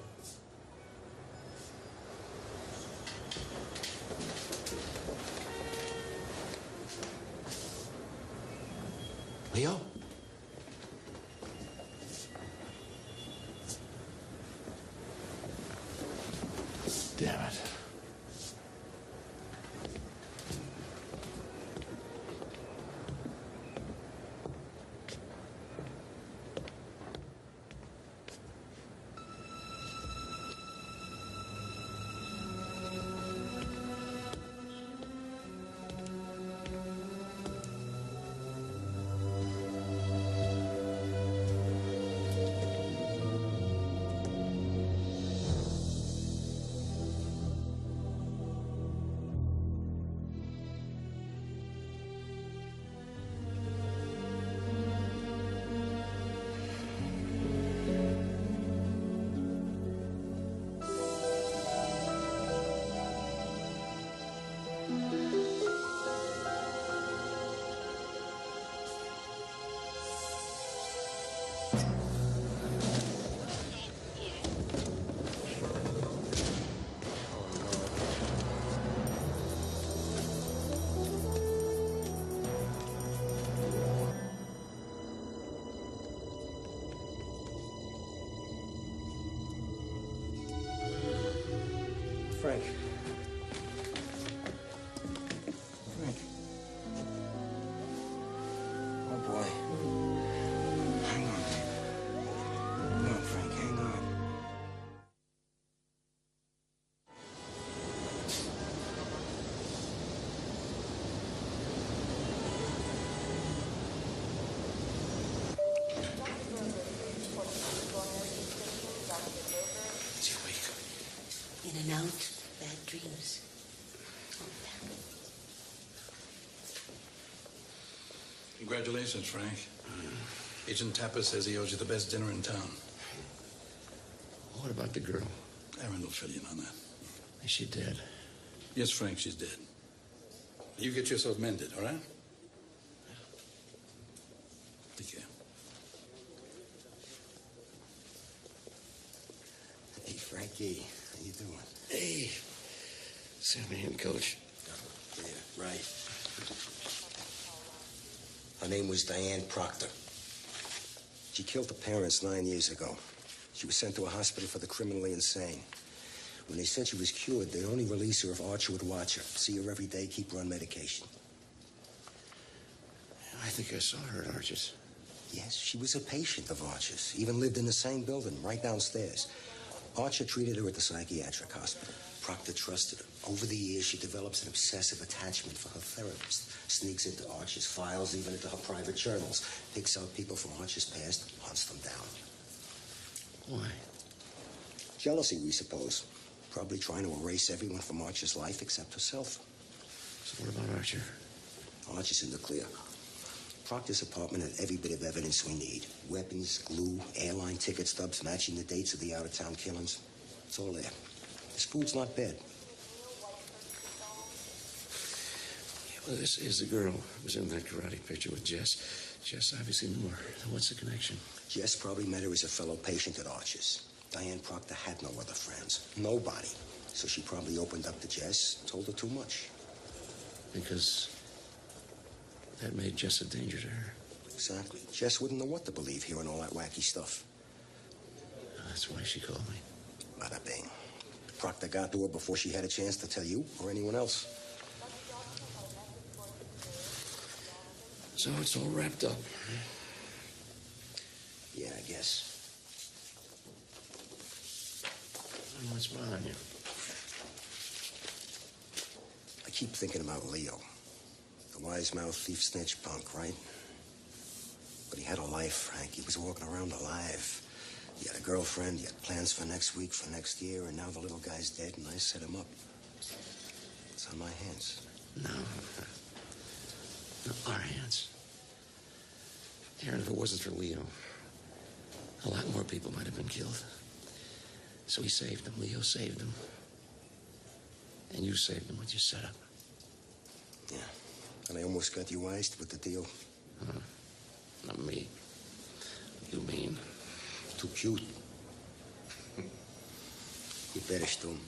S3: Leo? Damn it.
S6: Frank. Frank. Oh, boy. Hang on, baby. Hang on, Frank. Hang on.
S3: Is he awake?
S2: In and out, bad dreams.
S5: Congratulations, Frank. Agent Tapper says he owes you the best dinner in town.
S3: What about the girl?
S5: Aaron will fill you in on that.
S3: Is she dead?
S5: Yes, Frank, she's dead. You get yourself mended, all right? Take care.
S6: Hey, Frankie. How you doing?
S3: Hey. Sammy and Coach.
S6: Yeah, right. Her name was Diane Proctor. She killed her parents 9 years ago. She was sent to a hospital for the criminally insane. When they said she was cured, they'd only release her if Archer would watch her, see her every day, keep her on medication.
S3: I think I saw her at Archer's.
S6: Yes, she was a patient of Archer's, even lived in the same building, right downstairs. Archer treated her at the psychiatric hospital. Proctor trusted her. Over the years, she develops an obsessive attachment for her therapist, sneaks into Archer's files, even into her private journals, picks out people from Archer's past, hunts them down.
S3: Why?
S6: Jealousy, we suppose. Probably trying to erase everyone from Archer's life except herself.
S3: So what about Archer?
S6: Archer's in the clear. Proctor's apartment had every bit of evidence we need. Weapons, glue, airline ticket stubs matching the dates of the out-of-town killings. It's all there. This food's not bad.
S3: Yeah, well, this is the girl who was in that karate picture with Jess. Jess obviously knew her. What's the connection?
S6: Jess probably met her as a fellow patient at Archer's. Diane Proctor had no other friends. Nobody. So she probably opened up to Jess, told her too much.
S3: Because that made Jess a danger to her.
S6: Exactly. Jess wouldn't know what to believe hearing all that wacky stuff.
S3: That's why she called me.
S6: Bada bing. Proctor got to her before she had a chance to tell you or anyone else.
S3: So it's all wrapped up.
S6: Yeah, I guess.
S3: What's bothering you?
S6: I keep thinking about Leo. The wise-mouthed thief-snitch punk, right? But he had a life, Frank. He was walking around alive. He had a girlfriend, he had plans for next week, for next year, and now the little guy's dead, and I set him up. It's on my hands.
S3: No, our hands. Aaron, if it wasn't for Leo, a lot more people might have been killed. So he saved them. Leo saved them. And you saved them with your setup.
S6: Yeah. And I almost got you iced with the deal.
S3: Not me. You mean?
S6: Too cute. You better stum.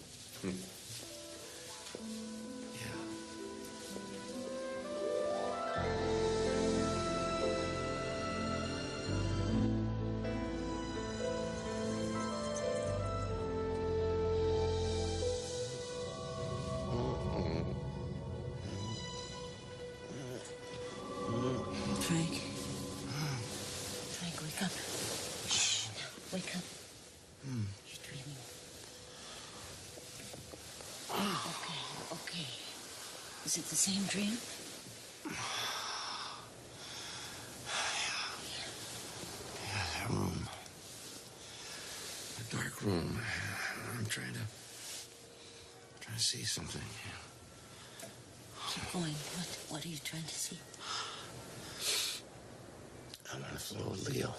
S2: Frank. Frank, wake up. Shh. Now, wake up. You're dreaming. Okay. Is it the same dream?
S3: Yeah, that room. A dark room. I'm trying to see something.
S2: Keep going. What are you trying to see?
S3: I'm on the floor with Leo.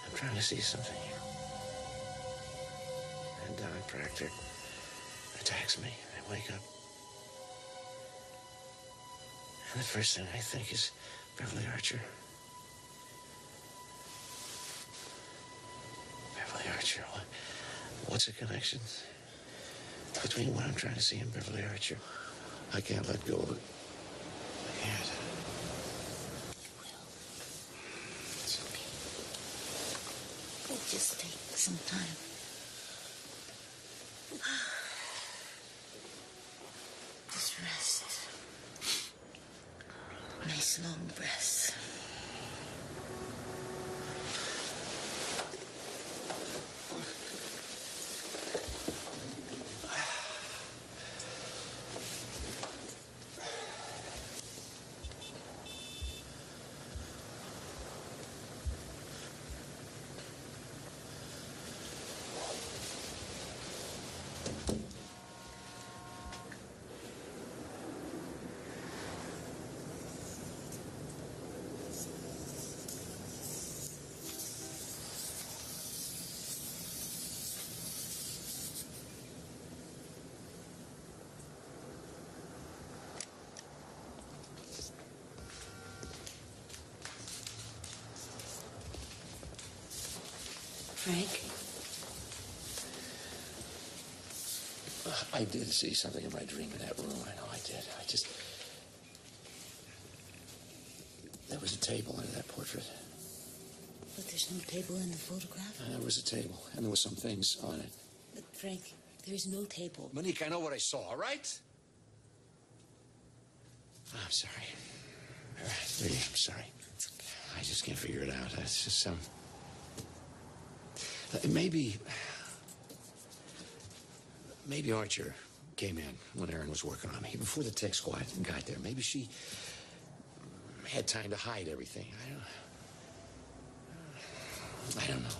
S3: I'm trying to see something here. And Don Proctor attacks me. I wake up. And the first thing I think is Beverly Archer. Beverly Archer. What's the connection between what I'm trying to see and Beverly Archer? I can't let go of it. I can't.
S2: It's okay. It'll just take some time. Just rest. Nice long breaths. Frank?
S3: I did see something in my dream in that room. I know I did. There was a table under that portrait.
S2: But there's no table in the photograph.
S3: There was a table, and there were some things on it.
S2: But, Frank, there's no table.
S3: Monique, I know what I saw, all right? I'm sorry. Really, I'm sorry. I just can't figure it out. It's just maybe Archer came in when Aaron was working on me, before the tech squad got there. Maybe she had time to hide everything. I don't know.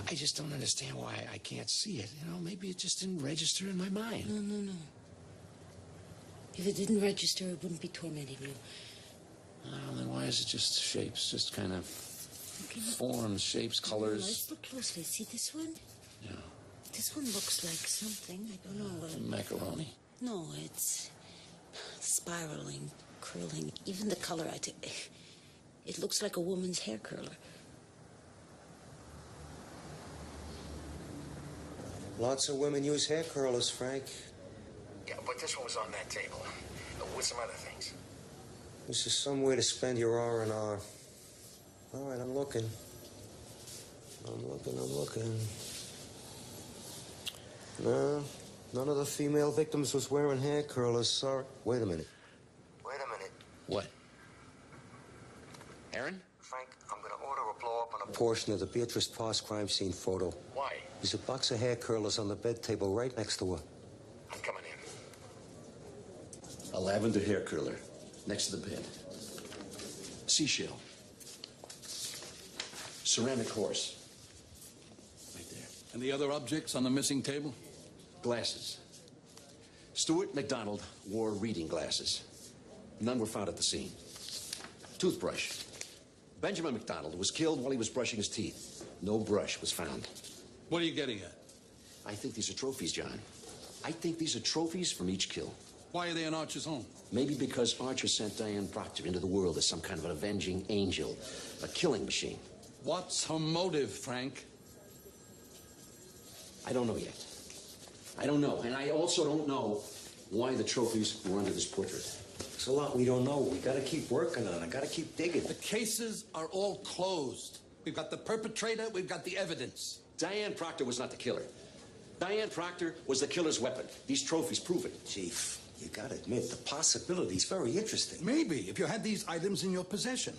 S3: I just don't understand why I can't see it. You know, maybe it just didn't register in my mind.
S2: No. If it didn't register, it wouldn't be tormenting you.
S3: Then why is it just shapes? Just kind of forms, shapes, colors?
S2: Let's look closely. See this one?
S3: Yeah.
S2: This one looks like something. I don't know.
S3: Macaroni?
S2: No, it's spiraling, curling. Even the color, it looks like a woman's hair curler.
S6: Lots of women use hair curlers, Frank.
S1: Yeah, but this one was on that table. With some other things.
S6: This is some way to spend your R&R. All right, I'm looking. No, none of the female victims was wearing hair curlers. Sorry. Wait a minute.
S3: What? Aaron?
S6: Frank, I'm going to order a blow-up on a portion of the Beatrice Pass crime scene photo.
S1: Why?
S6: There's a box of hair curlers on the bed table right next to her.
S1: I'm coming in.
S3: A lavender hair curler next to the bed. Seashell. Ceramic horse. Right there.
S5: And the other objects on the missing table?
S3: Glasses. Stuart McDonald wore reading glasses. None were found at the scene. Toothbrush. Benjamin McDonald was killed while he was brushing his teeth. No brush was found.
S5: What are you getting at?
S3: I think these are trophies, John. I think these are trophies from each kill.
S5: Why are they in Archer's home?
S3: Maybe because Archer sent Diane Proctor into the world as some kind of an avenging angel, a killing machine.
S5: What's her motive, Frank?
S3: I don't know yet. I don't know. And I also don't know why the trophies were under this portrait.
S6: There's a lot we don't know. We got to keep working on it. Got to keep digging.
S5: The cases are all closed. We've got the perpetrator, we've got the evidence.
S3: Diane Proctor was not the killer. Diane Proctor was the killer's weapon. These trophies prove it.
S6: Chief, you got to admit, the possibility's very interesting.
S5: Maybe, if you had these items in your possession.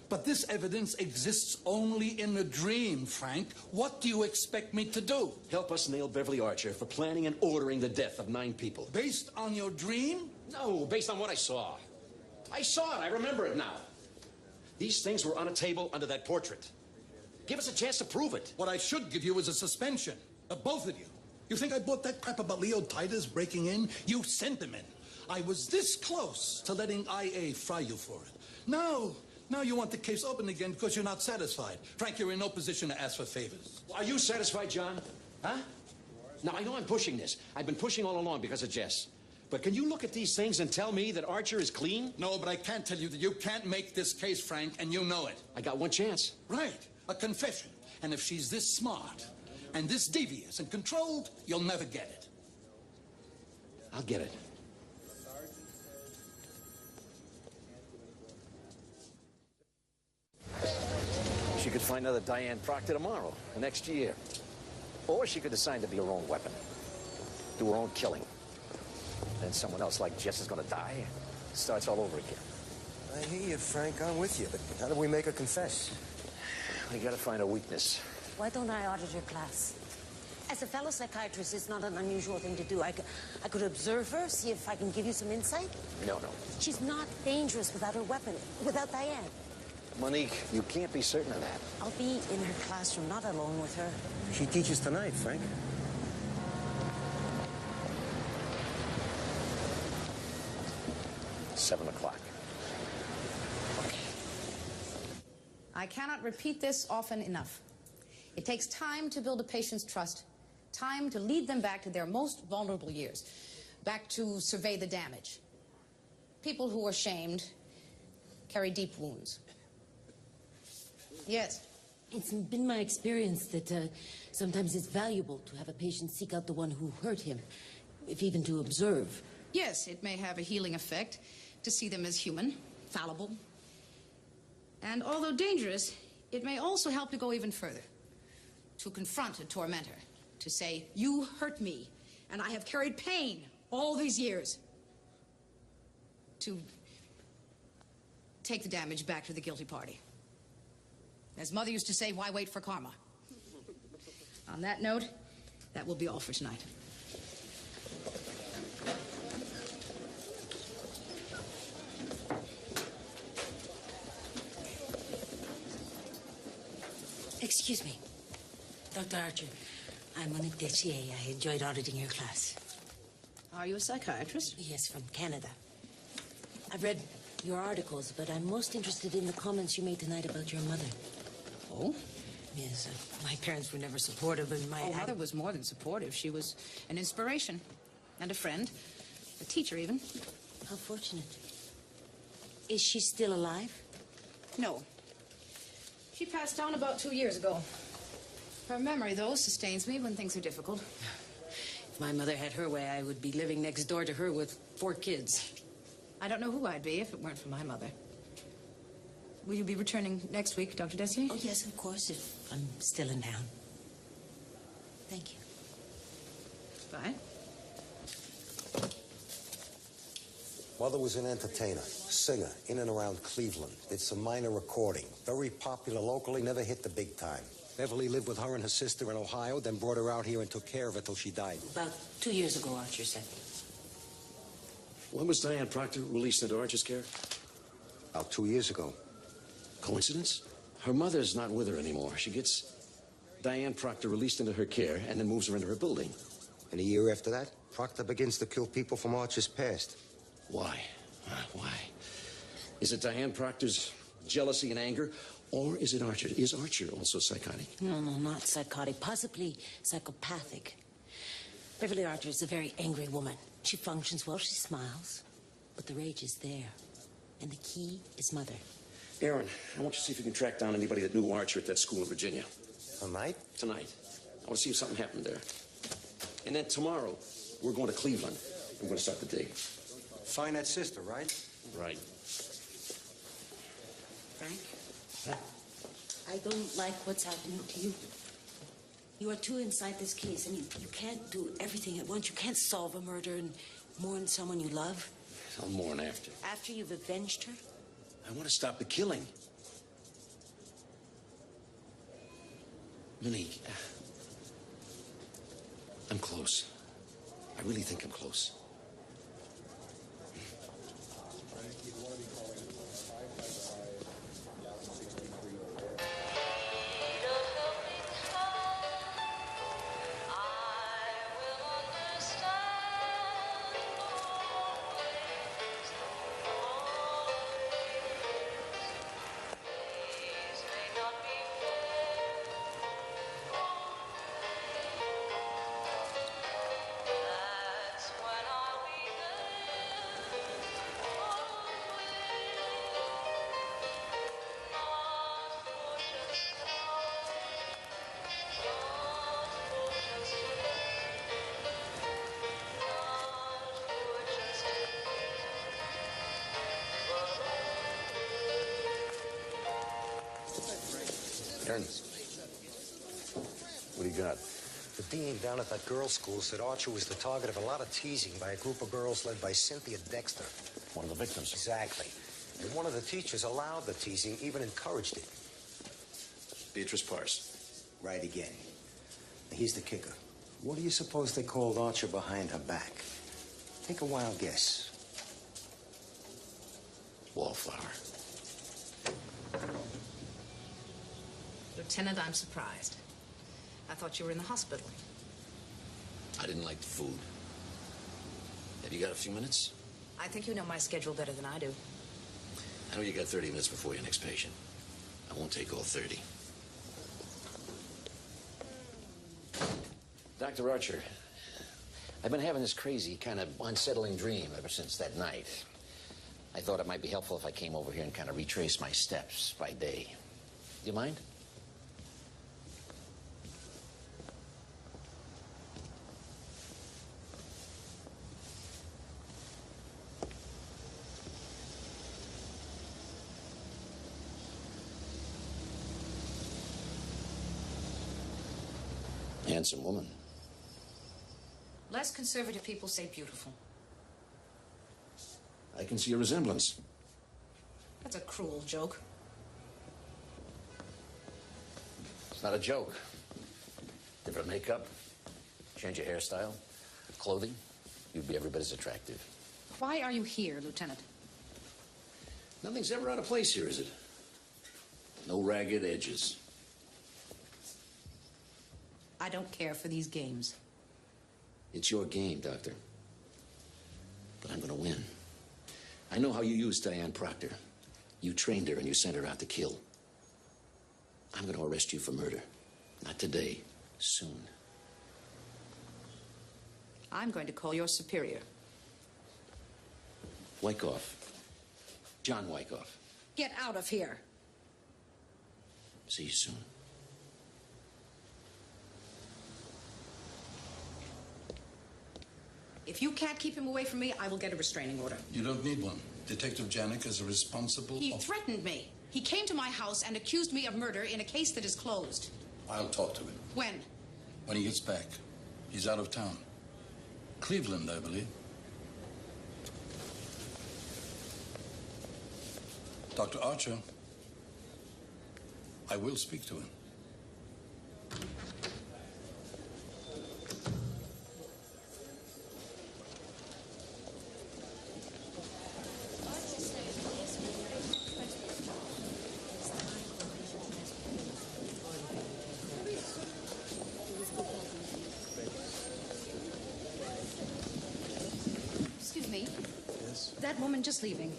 S5: But this evidence exists only in a dream, Frank. What do you expect me to do?
S3: Help us nail Beverly Archer for planning and ordering the death of 9 people.
S5: Based on your dream?
S3: No, based on what I saw. I saw it. I remember it now. These things were on a table under that portrait. Give us a chance to prove it.
S5: What I should give you is a suspension. Both of you. You think I bought that crap about Leo Titus breaking in? You sent him in. I was this close to letting IA fry you for it. Now you want the case open again because you're not satisfied. Frank, you're in no position to ask for favors.
S3: Are you satisfied, John? Huh? Now, I know I'm pushing this. I've been pushing all along because of Jess. But can you look at these things and tell me that Archer is clean?
S5: No, but I can't tell you that you can't make this case, Frank, and you know it.
S3: I got one chance.
S5: Right. A confession. And if she's this smart and this devious and controlled, you'll never get it.
S3: I'll get it. She could find another Diane Proctor tomorrow, or next year. Or she could decide to be her own weapon. Do her own killing. Then someone else like Jess is going to die. Starts all over again.
S6: I hear you, Frank. I'm with you. But how do we make her confess?
S3: We got to find a weakness.
S2: Why don't I audit your class? As a fellow psychiatrist, it's not an unusual thing to do. I could observe her, see if I can give you some insight.
S3: No.
S2: She's not dangerous without her weapon, without Diane.
S3: Monique, you can't be certain of that.
S2: I'll be in her classroom, not alone with her.
S6: She teaches tonight, Frank.
S3: Seven o'clock.
S11: I cannot repeat this often enough. It takes time to build a patient's trust, time to lead them back to their most vulnerable years, back to survey the damage. People who are shamed carry deep wounds. Yes.
S2: It's been my experience that sometimes it's valuable to have a patient seek out the one who hurt him, if even to observe.
S11: Yes, it may have a healing effect to see them as human, fallible. And although dangerous, it may also help you go even further. To confront a tormentor. To say, you hurt me, and I have carried pain all these years. To take the damage back to the guilty party. As Mother used to say, why wait for karma? On that note, that will be all for tonight.
S2: Excuse me. Dr. Archer, I'm Monique Deschier. I enjoyed auditing your class.
S11: Are you a psychiatrist?
S2: Yes, from Canada. I've read your articles, but I'm most interested in the comments you made tonight about your mother.
S11: Oh?
S2: Yes, my parents were never supportive, and my...
S11: Mother was more than supportive. She was an inspiration and a friend, a teacher even.
S2: How fortunate. Is she still alive?
S11: No. She passed on about 2 years ago. Her memory, though, sustains me when things are difficult.
S2: If my mother had her way, I would be living next door to her with 4 kids.
S11: I don't know who I'd be if it weren't for my mother. Will you be returning next week, Dr. Dessier?
S2: Oh, yes, of course, if I'm still in town. Thank you.
S11: Bye.
S6: Mother was an entertainer, singer, in and around Cleveland. Did some minor recording. Very popular locally, never hit the big time. Beverly lived with her and her sister in Ohio, then brought her out here and took care of her till she died.
S2: About 2 years ago, Archer said.
S3: When was Diane Proctor released into Archer's care?
S6: About 2 years ago.
S3: Coincidence? Her mother's not with her anymore. She gets Diane Proctor released into her care and then moves her into her building.
S6: And a year after that, Proctor begins to kill people from Archer's past.
S3: Why? Why? Is it Diane Proctor's jealousy and anger, or is it Archer? Is Archer also psychotic?
S2: No, not psychotic. Possibly psychopathic. Beverly Archer is a very angry woman. She functions well, she smiles. But the rage is there. And the key is Mother.
S3: Aaron, I want you to see if you can track down anybody that knew Archer at that school in Virginia.
S6: Tonight?
S3: Tonight. I want to see if something happened there. And then tomorrow, we're going to Cleveland. I'm going to start the dig.
S6: Find that sister, right?
S3: Right.
S2: Frank? I don't like what's happening to you. You are too inside this case, and you can't do everything at once. You can't solve a murder and mourn someone you love.
S3: I'll mourn after.
S2: After you've avenged her?
S3: I want to stop the killing. Monique, I'm close. I really think I'm close.
S6: Aaron,
S3: what do you got?
S6: the dean down at that girls' school said Archer was the target of a lot of teasing by a group of girls led by Cynthia Dexter.
S3: One of the victims.
S6: Exactly. And one of the teachers allowed the teasing, even encouraged it.
S3: Beatrice Parse.
S6: Right again. Now, here's the kicker. What do you suppose they called Archer behind her back? Take a wild guess.
S3: Wallflower.
S11: Lieutenant, I'm surprised. I thought you were in the hospital.
S3: I didn't like the food. Have you got a few minutes?
S11: I think you know my schedule better than I do.
S3: I know you got 30 minutes before your next patient. I won't take all 30. Dr. Archer, I've been having this crazy, kind of unsettling dream ever since that night. I thought it might be helpful if I came over here and kind of retraced my steps by day. Do you mind? Handsome woman.
S11: Less conservative people say beautiful.
S3: I can see a resemblance.
S11: That's a cruel joke.
S3: It's not a joke. Different makeup, change your hairstyle, clothing, you'd be every bit as attractive.
S11: Why are you here, Lieutenant?
S3: Nothing's ever out of place here, is it? No ragged edges.
S11: I don't care for these games.
S3: It's your game, Doctor. But I'm gonna win. I know how you used Diane Proctor. You trained her and you sent her out to kill. I'm gonna arrest you for murder. Not today, soon.
S11: I'm going to call your superior.
S3: Wyckoff. John Wyckoff.
S11: Get out of here.
S3: See you soon.
S11: If you can't keep him away from me, I will get a restraining order.
S5: You don't need one. Detective Janik is responsible.
S11: He threatened me. He came to my house and accused me of murder in a case that is closed.
S5: I'll talk to him.
S11: When?
S5: When he gets back. He's out of town. Cleveland, I believe. Dr. Archer, I will speak to him.
S11: Excuse me.
S16: Yes?
S11: That woman just leaving.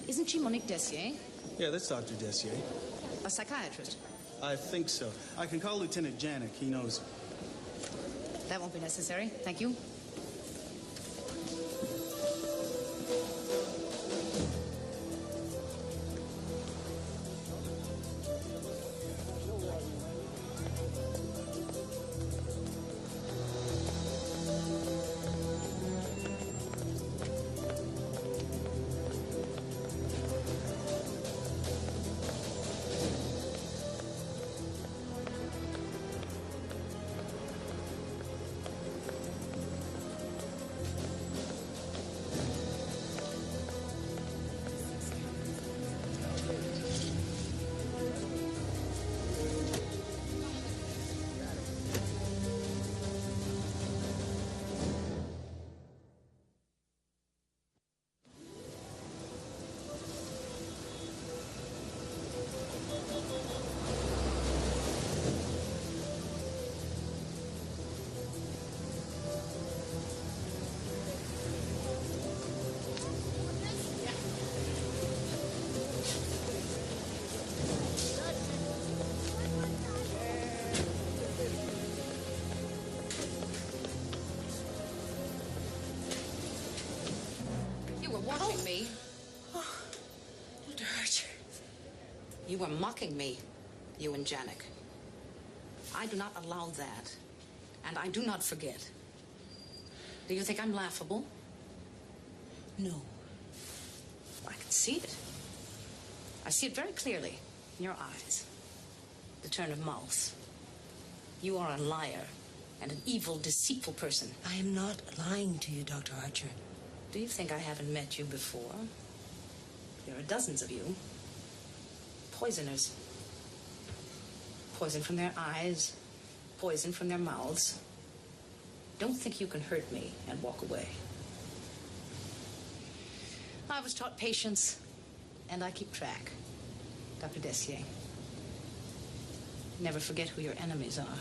S11: Isn't she Monique Dessier?
S16: Yeah, that's Dr. Dessier.
S11: A psychiatrist?
S16: I think so. I can call Lieutenant Janik. He knows.
S11: That won't be necessary. Thank you. You were watching me.
S2: Dr. Archer.
S11: You were mocking me, you and Janik. I do not allow that, and I do not forget. Do you think I'm laughable?
S2: No.
S11: I can see it. I see it very clearly in your eyes. The turn of mouth. You are a liar and an evil, deceitful person.
S2: I am not lying to you, Dr. Archer.
S11: Do you think I haven't met you before? There are dozens of you. Poisoners. Poison from their eyes, poison from their mouths. Don't think you can hurt me and walk away. I was taught patience, and I keep track. Dr. Dessier. Never forget who your enemies are.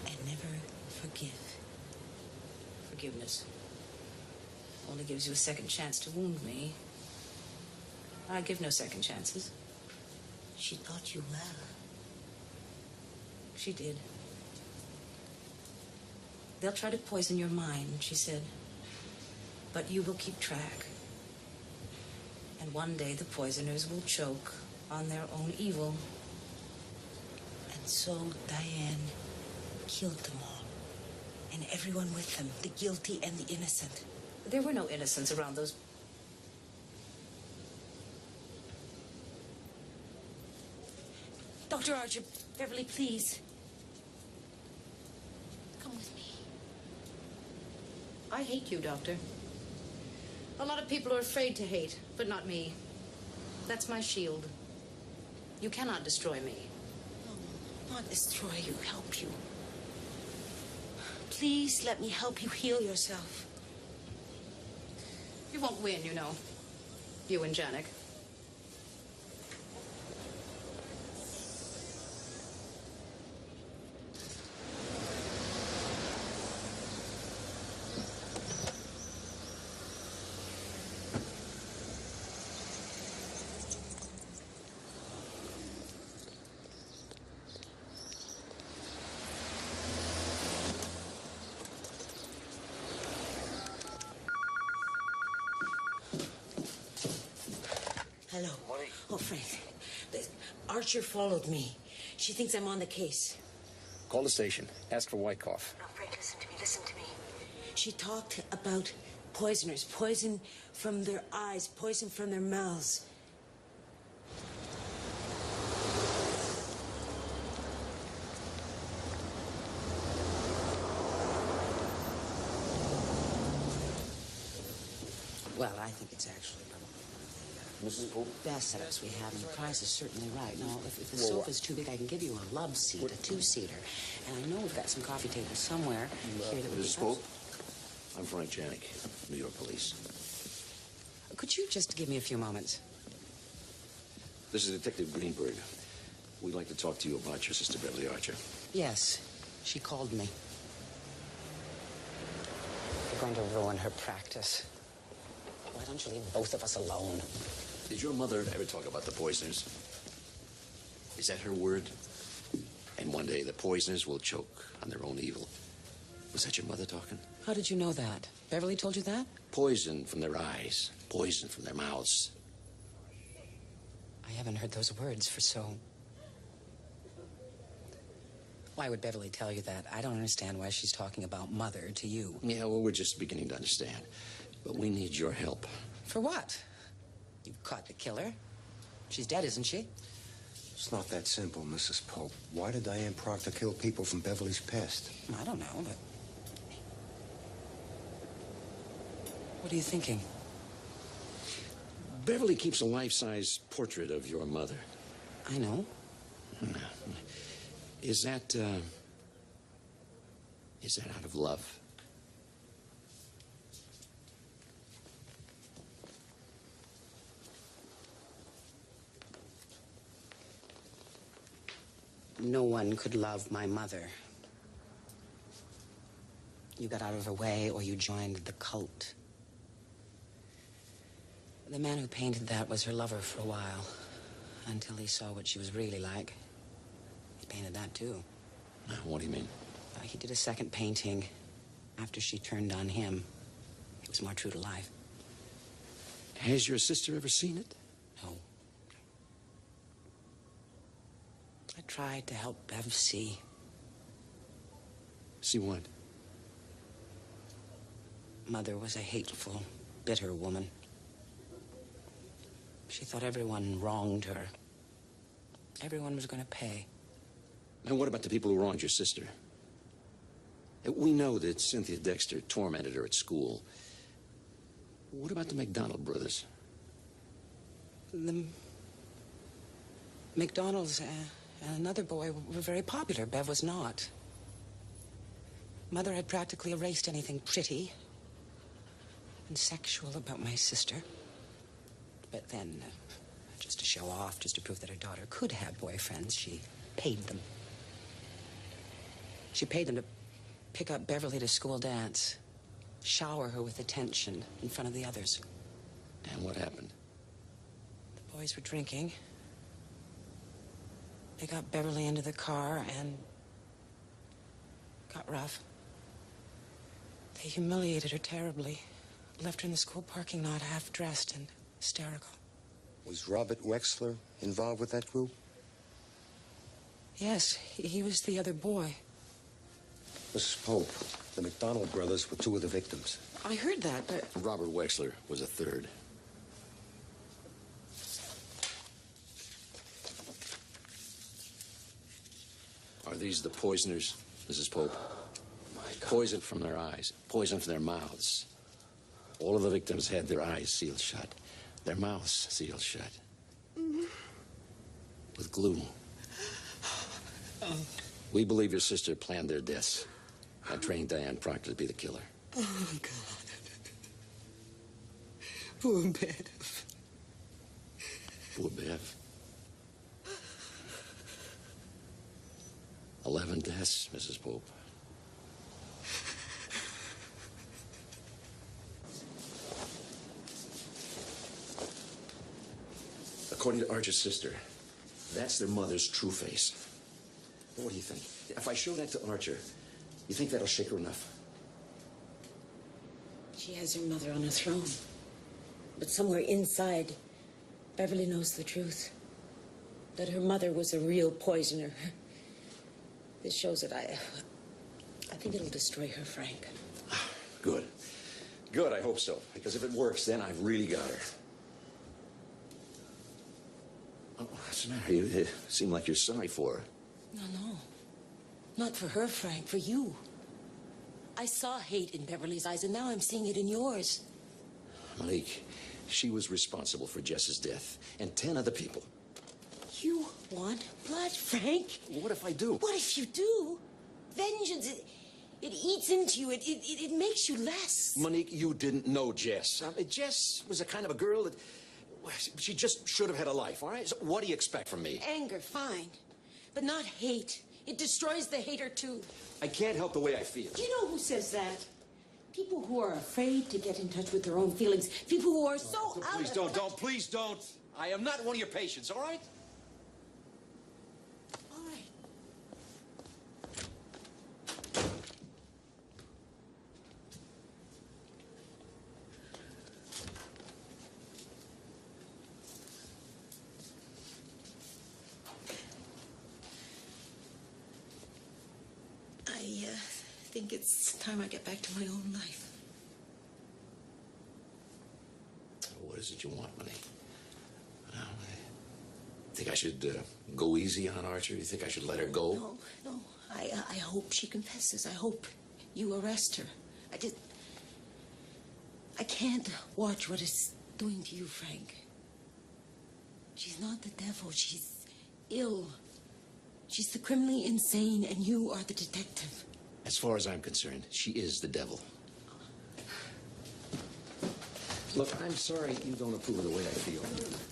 S2: And never forgive.
S11: Forgiveness only gives you a second chance to wound me. I give no second chances.
S2: She thought you well.
S11: She did. They'll try to poison your mind, she said. But you will keep track. And one day the poisoners will choke on their own evil.
S2: And so Diane killed them all. And everyone with them, the guilty and the innocent.
S11: There were no innocents around those...
S2: Dr. Archer, Beverly, please. Come with me.
S11: I hate you, Doctor. A lot of people are afraid to hate, but not me. That's my shield. You cannot destroy me.
S2: No, not destroy you, help you. Please let me help you heal yourself.
S11: You won't win, you know. You and Janek.
S2: Hello. Oh, Frank. Archer followed me. She thinks I'm on the case.
S3: Call the station. Ask for Wyckoff.
S2: No, Frank, listen to me. Listen to me. She talked about poisoners. Poison from their eyes. Poison from their mouths. Well, I think it's actually
S15: Mrs. Pope?
S2: best setups we have, and the price is certainly right. Now, if the sofa's too big, I can give you a love seat, a two-seater. And I know we've got some coffee tables somewhere here that would be...
S3: Mrs. Pope? I'm Frank Janik, New York Police.
S2: Could you just give me a few moments?
S3: This is Detective Greenberg. We'd like to talk to you about your sister, Beverly Archer.
S2: Yes, she called me. You're going to ruin her practice. Why don't you leave both of us alone?
S3: Did your mother ever talk about the poisoners? Is that her word? And one day the poisoners will choke on their own evil. Was that your mother talking?
S2: How did you know that? Beverly told you that?
S3: Poison from their eyes, poison from their mouths.
S2: I haven't heard those words for so... Why would Beverly tell you that? I don't understand why she's talking about mother to you.
S3: Yeah, well, we're just beginning to understand. But we need your help.
S2: For what? You've caught the killer. She's dead, isn't she?
S6: It's not that simple, Mrs. Pope. Why did Diane Proctor kill people from Beverly's past?
S2: I don't know, but... What are you thinking?
S3: Beverly keeps a life-size portrait of your mother.
S2: I know.
S3: Is that out of love?
S2: No one could love my mother. You got out of her way or you joined the cult. The man who painted that was her lover for a while, until he saw what she was really like. He painted that too.
S3: What do you mean?
S2: He did a second painting after she turned on him. It was more true to life.
S3: Has your sister ever seen it?
S2: No. I tried to help Bev see.
S3: See what?
S2: Mother was a hateful, bitter woman. She thought everyone wronged her. Everyone was going to pay.
S3: And what about the people who wronged your sister? We know that Cynthia Dexter tormented her at school. What about the McDonald brothers?
S2: The McDonald's and another boy were very popular. Bev was not. Mother had practically erased anything pretty and sexual about my sister. But then, just to show off, just to prove that her daughter could have boyfriends, she paid them. She paid them to pick up Beverly to school dance, shower her with attention in front of the others.
S3: And what happened?
S2: The boys were drinking. They got Beverly into the car and got rough. They humiliated her terribly, left her in the school parking lot half-dressed and hysterical.
S6: Was Robert Wexler involved with that group?
S2: Yes, he was the other boy.
S6: Mrs. Pope, the McDonald brothers were two of the victims.
S2: I heard that, but...
S3: Robert Wexler was a third. Are these the poisoners, Mrs. Pope? Poison from their eyes, poison from their mouths. All of the victims had their eyes sealed shut, their mouths sealed shut. With glue. We believe your sister planned their deaths and trained Diane Proctor to be the killer.
S2: Oh, God. Poor Bev.
S3: Poor Bev. 11 deaths, Mrs. Pope. According to Archer's sister, that's their mother's true face. What do you think? If I show that to Archer, you think that'll shake her enough?
S2: She has her mother on a throne. But somewhere inside, Beverly knows the truth. That her mother was a real poisoner. This shows that I think it'll destroy her, Frank.
S3: Good. Good, I hope so. Because if it works, then I've really got her. Oh, what's the matter? You seem like you're sorry for her.
S2: No. Not for her, Frank. For you. I saw hate in Beverly's eyes, and now I'm seeing it in yours.
S3: Malik, she was responsible for Jess's death, and 10 other people.
S2: You want blood, Frank?
S3: What if I do?
S2: What if you do? Vengeance, it eats into you. It makes you less.
S3: Monique, you didn't know Jess. Jess was the kind of a girl that... She just should have had a life, all right? So what do you expect from me?
S2: Anger, fine. But not hate. It destroys the hater, too.
S3: I can't help the way I feel.
S2: Do you know who says that? People who are afraid to get in touch with their own feelings. People who are so out
S3: Please
S2: of touch.
S3: please don't. I am not one of your patients, all right?
S2: All right. I think it's time I get back to my own life.
S3: What is it you want, Monique? I think I should go easy on Archer? You think I should let her go?
S2: No. I hope she confesses. I hope you arrest her. I can't watch what it's doing to you, Frank. She's not the devil. She's ill. She's the criminally insane, and you are the detective.
S3: As far as I'm concerned, she is the devil. Look, I'm sorry you don't approve of the way I feel.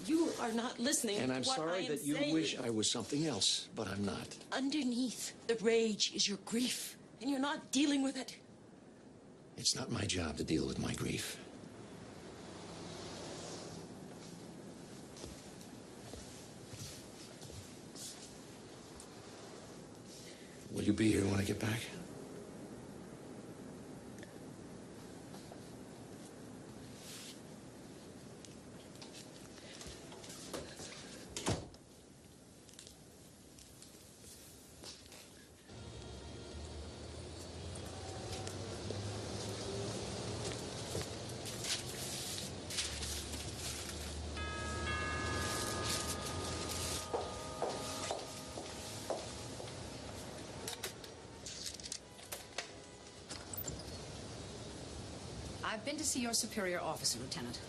S2: You are not listening.
S3: And I'm
S2: to what
S3: sorry
S2: I am
S3: that you
S2: saying.
S3: wish I was something else, but I'm not.
S2: Underneath the rage is your grief, and you're not dealing with it.
S3: It's not my job to deal with my grief. Will you be here when I get back?
S11: I've been to see your superior officer, Lieutenant.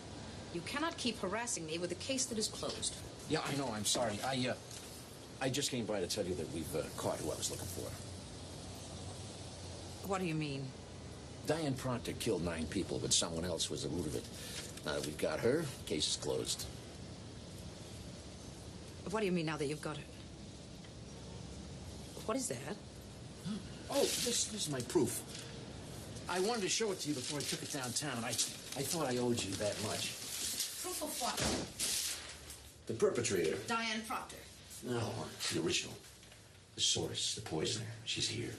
S11: You cannot keep harassing me with a case that is closed.
S3: Yeah, I know. I'm sorry. I just came by to tell you that we've caught who I was looking for.
S11: What do you mean?
S3: Diane Proctor killed 9 people, but someone else was the root of it. Now that we've got her, case is closed.
S11: What do you mean now that you've got it? What is that?
S3: Oh, this is my proof. I wanted to show it to you before I took it downtown. I thought I owed you that much.
S11: Proof of what?
S3: The perpetrator.
S11: Diane Proctor.
S3: No, the original. The source, the poisoner. She's here.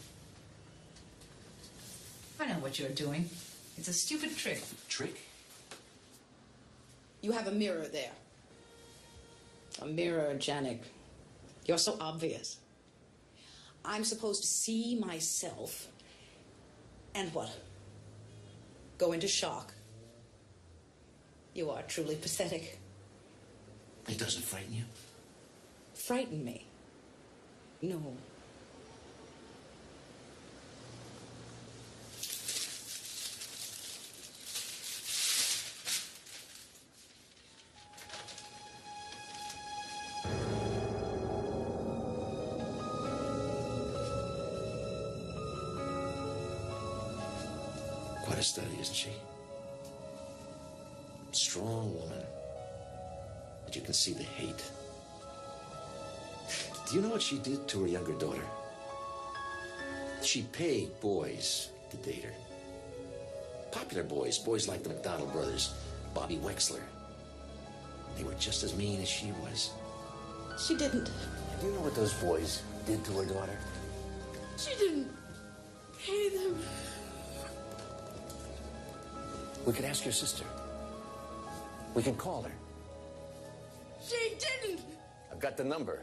S11: I know what you're doing. It's a stupid trick.
S3: Trick?
S11: You have a mirror there. A mirror, Janik. You're so obvious. I'm supposed to see myself and what? Go into shock. You are truly pathetic.
S3: It doesn't frighten you?
S11: Frighten me? No.
S3: study, isn't she? Strong woman. But you can see the hate. Do you know what she did to her younger daughter? She paid boys to date her. Popular boys, boys like the McDonald brothers, Bobby Wexler. They were just as mean as she was.
S2: She didn't.
S3: Do you know what those boys did to her daughter?
S2: She didn't pay them.
S3: We could ask your sister. We can call her.
S2: She didn't.
S3: I've got the number.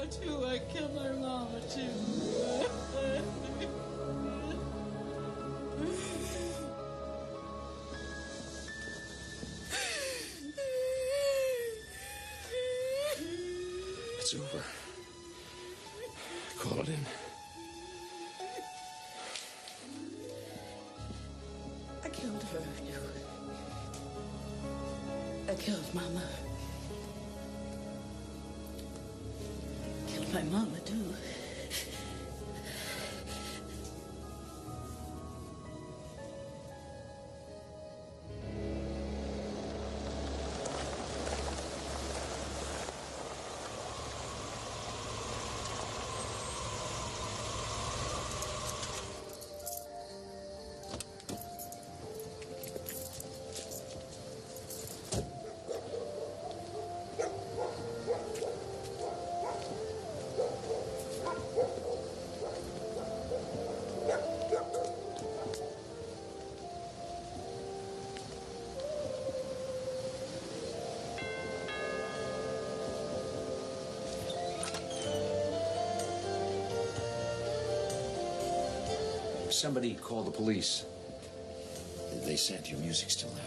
S2: Too. I killed my mama too.
S3: It's over. Call it in.
S2: I killed her. I killed Mama. Killed my mama too.
S3: Somebody called the police. They said your music's too loud.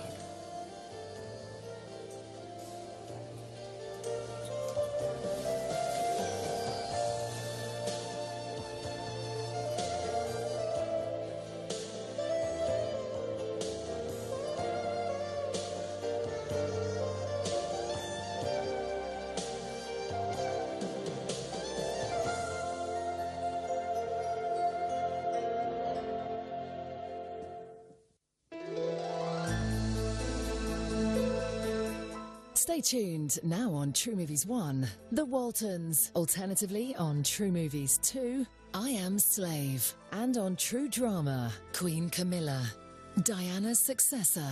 S17: Stay tuned, now on True Movies 1, The Waltons, alternatively on True Movies 2, I Am Slave, and on True Drama, Queen Camilla, Diana's Successor.